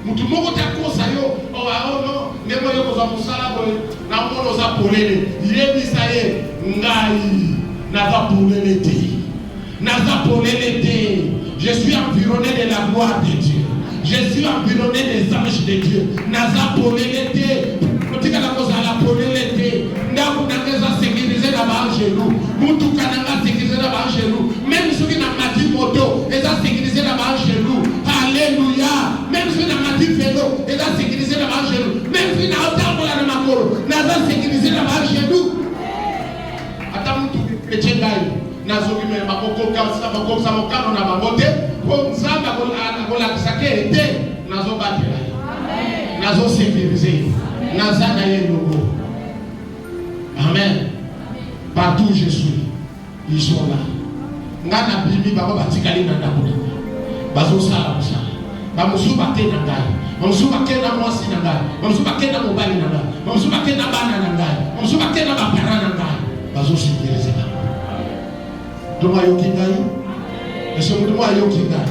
Nous tout le monde a conseillé. Oh non, mais moi je vous ai dit ça. Na mono za poulet. Yébi ça y est. Ngai. Naza poulet l'été. Naza poulet l'été. Je suis environné de la gloire de Dieu. Je suis environné des anges de Dieu. Naza poulet l'été. Tika na koza la poulet l'été. Ndaku na keza sécuriser na ba angelou. Mutu kananga sécuriser na ba angelou. Même ceux qui n'ont pas dit moto, ils ont sécurisé la ba angelou. Alléluia. Même ceux qui n'ont pas dit vélo, ils ont sécurisé la ba angelou. Même ceux qui n'ont pas dit la makoro, ils ont sécurisé la ba angelou. Attends mutu chrétien gaï. Nazo qui me makoko kamsa makoko samokano na bangote. Comme ça la sake été. Nazo batela. Nazo sécurisé. Naza na yelogo. Amen. Partout où je suis, ils sont là. Ngana bimi baba batikali na ndakuna. Bazo sala musala. Bamusu bate na ngai. Bamusu bate na mwasi na ngai. Bamusu bate na mobali na ngai. Bamusu bate na bana na ngai. Bamusu bate na bapara na ngai. Bazo sécuriser là. Doma yokingai. Est-ce que doma yokingai?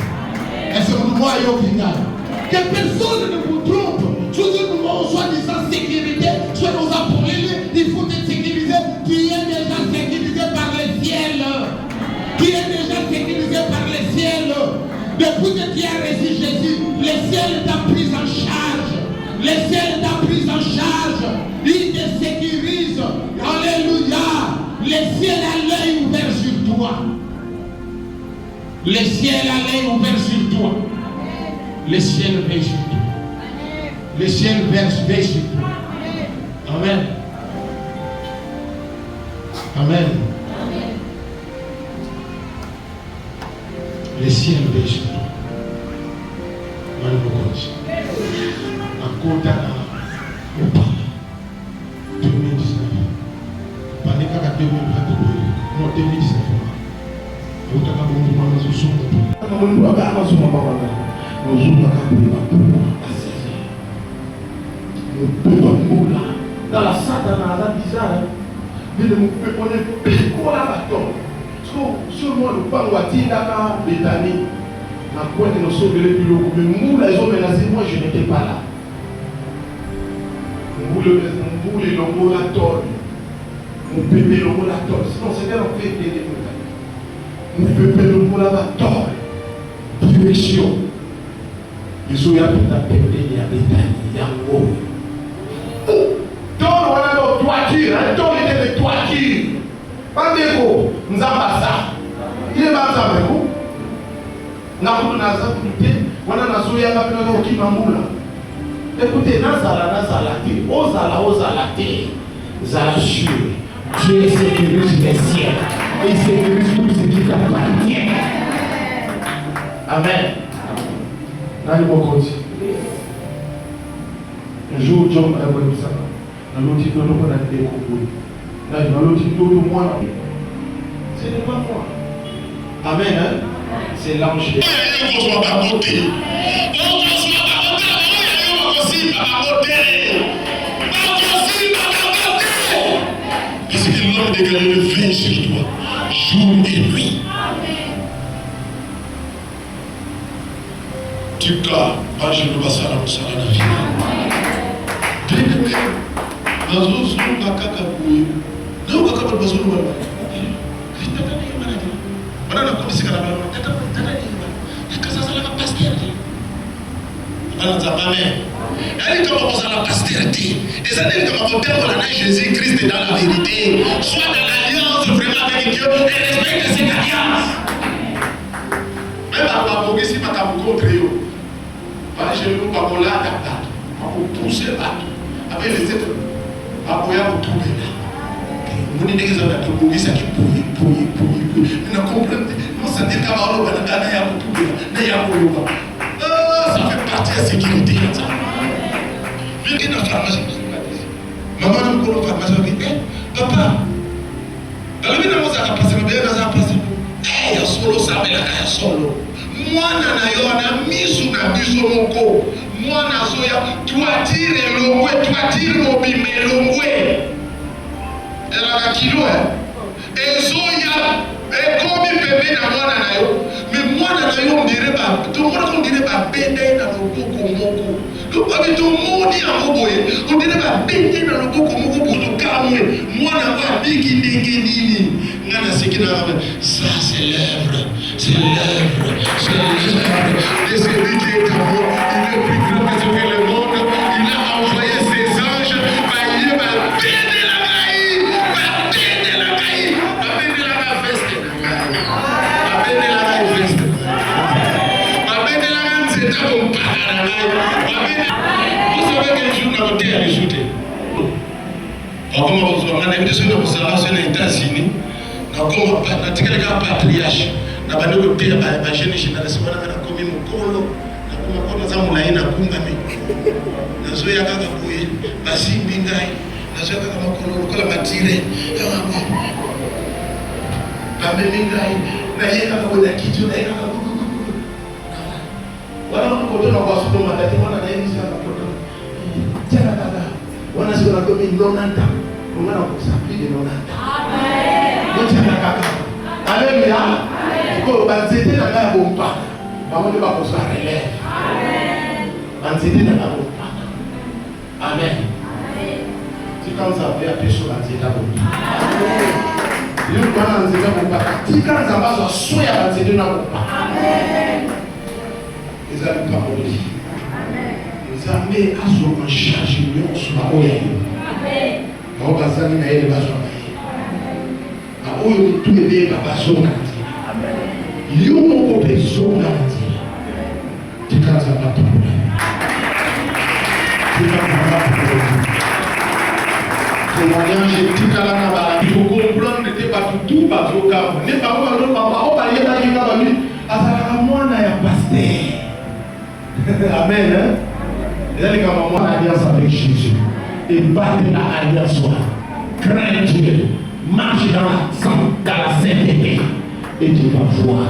Est-ce que doma yokingai? Que personne ne vous trompe. Toujours nous soit disant sécurité, soit nous appelons, il faut être sécurisé. Tu es déjà sécurisé par le ciel. Tu es déjà sécurisé par le ciel. Depuis que tu as reçu Jésus, le ciel t'a pris en charge. Le ciel t'a pris en charge. Il te sécurise. Alléluia. Le ciel a l'œil ouvert sur toi. Le ciel a l'œil ouvert sur toi. Le ciel veille sur toi. Le ciel veille sur toi. Amen. Amen. Le ciel veille sur toi. Encore au pas 2019. Pas les cas 2022. Non, 2019. Vous avez un mouvement dans ce son. Vous avez un mouvement dans la satana, la bizarre, il ne peut pas piquer la bâton. Sur moi, le pan ou à Tindaka, Bétani, la pointe de nos sauves les plus locaux, mais nous, les hommes menacés, moi, je n'étais pas là. Nous, les logos, la tôle, nous, bébé, le mot, la tôle, sinon, c'était en fait des démons. Nous, bébé, le mot, la tôle, direction. Ils ont eu à péter, il y a Bétani, il y a Mou. Dans le toiture, un ton était de toiture. Pandéko, nous avons ça. Il est mal avec vous. Nous avons ça pour lutter. On a un soya qui m'a moulé. Écoutez, Nazala, Ozala, Zala sûr. Dieu sécurise les ciels. Il sécurise tout ce qui t'appartient. Amen. Allez, mon côté. Un jour, John a vu ça. Dans l'autre, il a été compris. Dans l'autre, il a moi. Ce n'est pas moi. Amen. Hein? C'est l'ange de Dieu. Parce que l'homme de Galilée veille sur toi, jour et nuit. Tu cas, pas je ne passe à la vie. Dans un jour, tu as kaka boué. Non, kaka pas besoin de moi. On a la commission à la main. Elle est comme la postérité. Et ça dit que mon père, Jésus-Christ est dans la vérité. Soit dans l'alliance vraiment avec Dieu et respecte cette alliance. Même à la Boguesi, ma tabu contre eux. Pas chez nous, pas pour là, pour pousser partout. avec les êtres aboya autour de là. Vous dites que ça va être police qui pouille. Vous ne comprenez pas. Ça dit qu'à Malo, ça fait partie de la sécurité. Vu que notre pharmacie, maman nous colle au pharmacie, elle dit, papa, dans le milieu de la passé, il y a un solo, ça va être solo. Moi, je suis mis sur la biso moko. Moi, je suis toiture l'ongwe, toiture mobile l'ongwe. Elle a un kilo, et Zoya, et comme il peut bien avoir un ayo, mais moi, on dirait pas, tout le monde dirait pas, béné dans le boko moko. Donc, avec tout le monde dit à Moboye, on dirait pas, béné dans le boko moko pour le calmer. Moi, on va bigi nini. Ça, c'est l'œuvre, de celui qui est en haut, il est plus grand que le monde, il a envoyé ses anges, il va béné la caille, vous savez quel jour nous avons été ajoutés. Comment vous avez dit que nous sommes aux États-Unis, nous avons été patriarches. Na bando kutia ba jeune génération na komi mukolo na kuma kona za mulai na kungame na zo ya kaka kuye basi mbingai na zo kaka makolo kola matire ya mama ba mbingai na yeka kwa na kitu na yeka wana mkoto na kwa sudo matati wana na yini sana mkoto tena dada wana sio na komi nonanta wana kusafiri nonanta amen yote na kaka haleluya. Quand banzete na la bomba, bamone ba ko sa relève. Amen. Banzete na la bomba. Amen. Tu quand ça fait appeler sur banzete na bomba. Amen. Yo bana banzete na bomba. Tu quand ça va so ya banzete na bomba. Amen. Les amis pas mourir. Amen. Les amis à so en charge yo sur la oya. Amen. Ba o bazani na ele ba so. Amen. Ba oyo tout le bien ba so. Yo mon côté son garantie. Tu quand ça va problème. Tu quand ça va problème. Témoignage tu quand la bala. Il faut comprendre que pas tout pas au cas. Ne pas voir papa on va y aller dans la vie. Azala moi na ya pasteur. Amen hein. Il a dit comme moi alliance avec Jésus. Et battre la alliance soi. Crains Dieu. Marche dans la sainteté. Et tu vas voir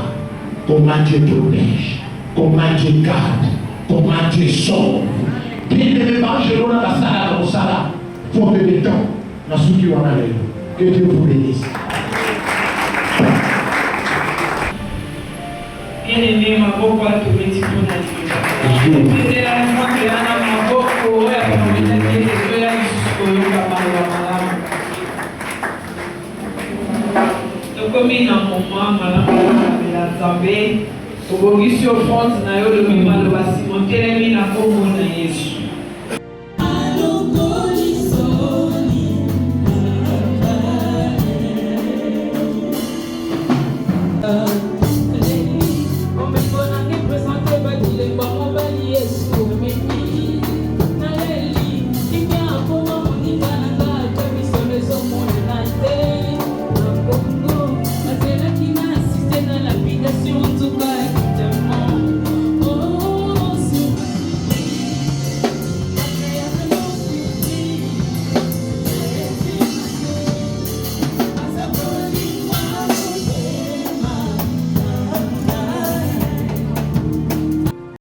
comment Dieu protège, comment Dieu garde, comment Dieu sauve. Bien aimé, marche dans la salle au sala, faute de temps, dans ce qui en a l'air. Que Dieu vous bénisse. Bien aimé, ma beaucoup à tout petit peu dans le pays. La fois que ma beaucoup à tout petit peu jusqu'au comme na moment malamu la Zambé obongisi offrande na yo le mema le basi montelemi na kombo na Yesu